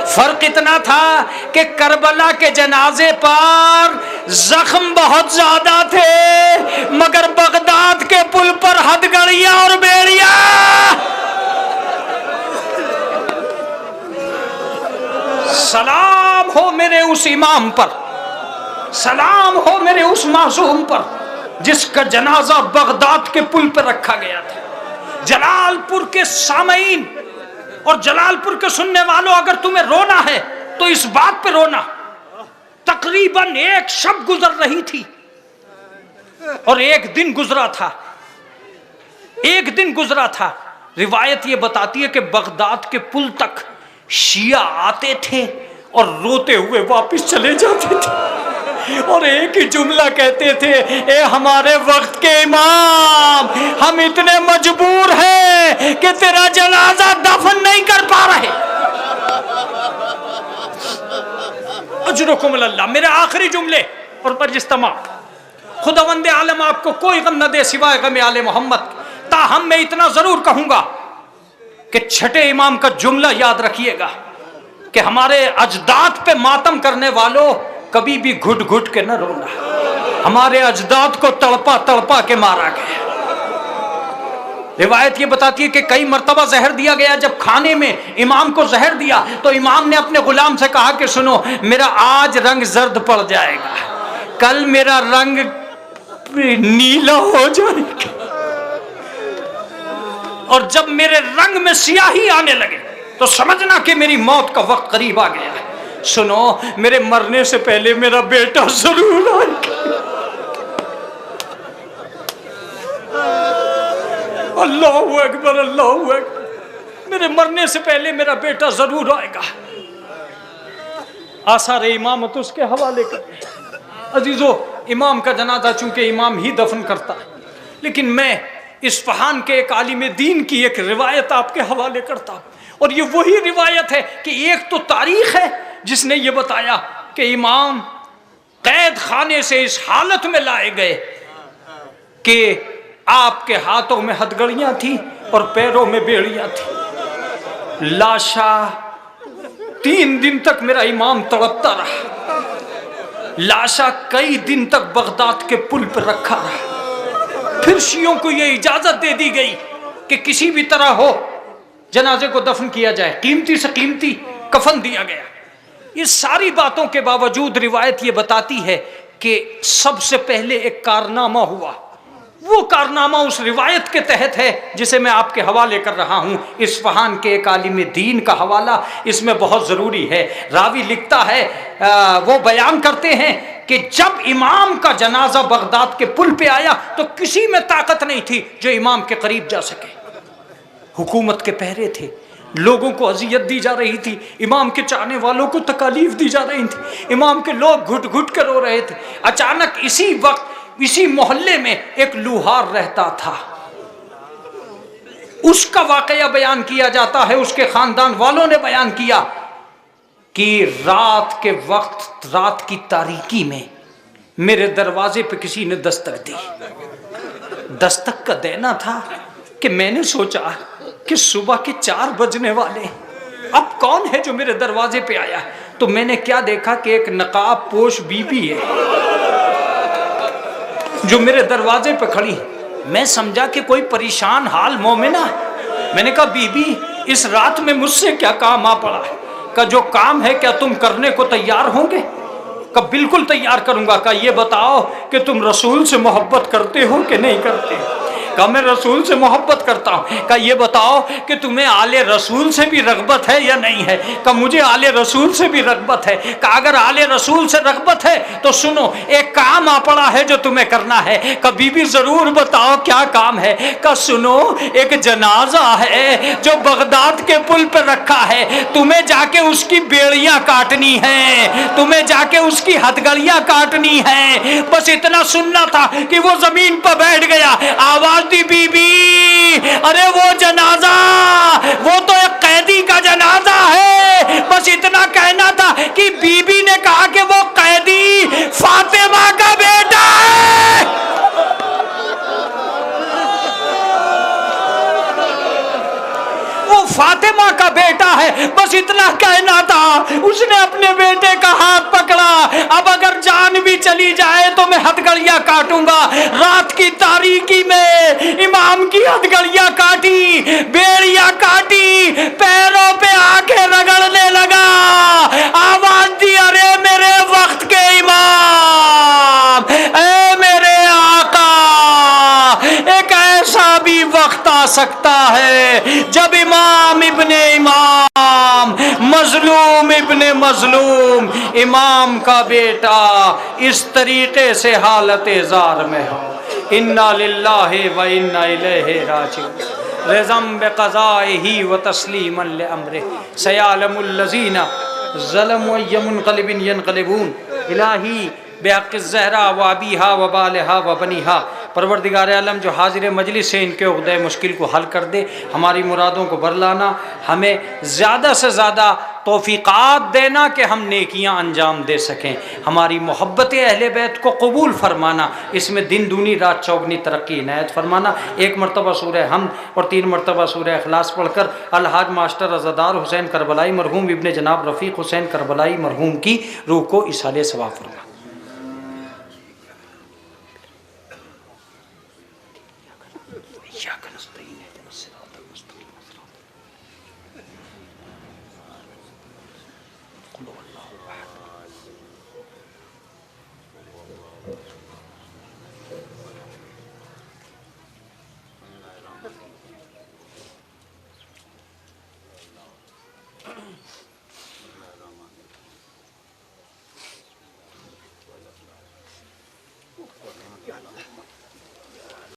फर्क इतना था कि करबला के जनाजे पर जख्म बहुत ज्यादा थे, मगर बगदाद के पुल पर हथकड़ियां और बेड़ियां। सलाम हो मेरे उस इमाम पर, सलाम हो मेरे उस मासूम पर जिसका जनाजा बगदाद के पुल पर रखा गया था। जलालपुर के सामईन और जलालपुर के सुनने वालों, अगर तुम्हें रोना है तो इस बात पे रोना, तकरीबन 1 शब गुजर रही थी और एक दिन गुजरा था, एक दिन गुजरा था। रिवायत ये बताती है कि बगदाद के पुल तक शिया आते थे और रोते हुए वापस चले जाते थे और एक ही जुमला कहते थे, ए हमारे वक्त के इमाम, हम इतने मजबूर हैं कि तेरा जनाजा दफन नहीं कर पा रहे। अजरुकुम अल्लाह। मेरे आखिरी जुमले और मजलिस तमाम। खुदावंद आलम आपको कोई गम न दे सिवाय गम आले मोहम्मद। ताहम मैं इतना जरूर कहूंगा कि छठे इमाम का जुमला याद रखिएगा कि हमारे अजदाद पे मातम करने वालों कभी भी घुट घुट के न रोना। हमारे अजदाद को तड़पा तड़पा के मारा गया। रिवायत ये बताती है कि कई मर्तबा जहर दिया गया। जब खाने में इमाम को जहर दिया तो इमाम ने अपने गुलाम से कहा कि सुनो, मेरा आज रंग जर्द पड़ जाएगा, कल मेरा रंग नीला हो जाएगा, और जब मेरे रंग में सियाही आने लगे तो समझना कि मेरी मौत का वक्त करीब आ गया है। सुनो, मेरे मरने से पहले मेरा बेटा जरूर आएगा। अल्लाहु अकबर, अल्लाहु अकबर। मेरे मरने से पहले मेरा बेटा जरूर आएगा। आसार इमामत उसके हवाले कर। अजीजों, इमाम का जनाजा चूंकि इमाम ही दफन करता है, लेकिन मैं इस्फहान के एक आलिम दीन की एक रिवायत आपके हवाले करता हूँ। और ये वही रिवायत है कि एक तो तारीख है जिसने ये बताया कि इमाम कैद खाने से इस हालत में लाए गए कि आपके हाथों में हथकड़ियां थी और पैरों में बेड़ियां थी। लाशा 3 दिन तक मेरा इमाम तड़पता रहा। लाशा कई दिन तक बगदाद के पुल पर रखा रहा। फिर शियों को यह इजाजत दे दी गई कि किसी भी तरह हो जनाजे को दफन किया जाए, कीमती से कीमती कफन दिया गया। इस सारी बातों के बावजूद रिवायत ये बताती है कि सबसे पहले एक कारनामा हुआ। वो कारनामा उस रिवायत के तहत है जिसे मैं आपके हवाले कर रहा हूँ। इस्फहान के एक आलिम दीन का हवाला इसमें बहुत ज़रूरी है। रावी लिखता है, वो बयान करते हैं कि जब इमाम का जनाजा बगदाद के पुल पे आया तो किसी में ताकत नहीं थी जो इमाम के करीब जा सके। हुकूमत के पहरे थे, लोगों को अजियत दी जा रही थी, इमाम के चाहने वालों को तकालीफ दी जा रही थी, इमाम के लोग घुट घुट कर रो रहे थे। अचानक इसी वक्त इसी मोहल्ले में एक लुहार रहता था, उसका वाकया बयान किया जाता है। उसके खानदान वालों ने बयान किया कि रात के वक्त, रात की तारीकी में मेरे दरवाजे पे किसी ने दस्तक दी। दस्तक का देना था कि मैंने सोचा कि सुबह के 4 बजने वाले, अब कौन है जो मेरे दरवाजे पे आया। तो मैंने क्या देखा कि एक नकाब पोश बीबी है जो मेरे दरवाजे पे खड़ी। मैं समझा कि कोई परेशान हाल मोमिना। मैंने कहा, बीबी इस रात में मुझसे क्या काम आ पड़ा है? का जो काम है क्या तुम करने को तैयार होंगे? का बिल्कुल तैयार करूंगा। का ये बताओ कि तुम रसूल से मोहब्बत करते हो कि नहीं करते? का मैं रसूल से मोहब्बत करता हूँ। का ये बताओ कि तुम्हें आले रसूल से भी रग़बत है या नहीं है? का मुझे आले रसूल से भी रग़बत है। का अगर आले रसूल से रग़बत है तो सुनो, एक काम आ पड़ा है जो तुम्हें करना है। का बीबी जरूर बताओ क्या काम है? का सुनो, एक जनाजा है जो बगदाद के पुल पर रखा है, तुम्हें जाके उसकी बेड़ियां काटनी है, तुम्हें जाके उसकी हथकड़ियां काटनी है। बस इतना सुनना था कि वो जमीन पर बैठ गया। आवाज दी, बीबी अरे वो जनाजा, वो तो एक कैदी का जनाजा है। बस इतना कहना था कि बीबी ने कहा कि वो कैदी फातिमा का बेटा है। वो फातिमा का बेटा है, बस इतना कहना था। उसने अपने बेटे का हाथ पकड़ा। अब अगर जान भी चली जाए तो मैं हथकड़ियां काटूंगा। रात की तारीकी में इमाम की हथकड़ियां काटी, बेड़ियां काटी, पैरों पे आके रगड़ने लगा। आवाज दी, अरे मेरे वक्त के इमाम, ए मेरे आका, एक ऐसा भी वक्त आ सकता है जब इमाम इब्ने इमाम, मजलूम इब्ने मजलूम, इमाम का बेटा इस तरीके से हालत ज़ार में हो। इन्ना लिल्लाहि व इन्ना इलैहि राजिऊन। रिज़म बिक़ज़ाइही व तस्लीमन लिअम्रिही सयअलमुल लज़ीना ज़लमू यमुनक़लिबुन यनक़लिबून। इलाही बेहक़्क़िज़ ज़हरा व अबीहा व बालिहा व बनीहा। परवरदिगार आलम जो हाजिर मजलिस से इनके उक़्दे मुश्किल को हल कर दे, हमारी मुरादों को बरलाना, हमें ज़्यादा से ज़्यादा तौफ़ीक़ात देना कि हम नेकियां अंजाम दे सकें, हमारी मोहब्बत अहले बैत को कबूल फरमाना, इसमें दिन दूनी रात चौगनी तरक्की इनायत फरमाना। 1 मरतबा सूरह हमद और 3 मरतबा सूरह इखलास पढ़कर अलहाज मास्टर रज़ादार हुसैन करबलाई मरहूम इब्ने जनाब रफ़ीक हुसैन करबलाई मरहूम की रूह को इसाले सवाब फरमा।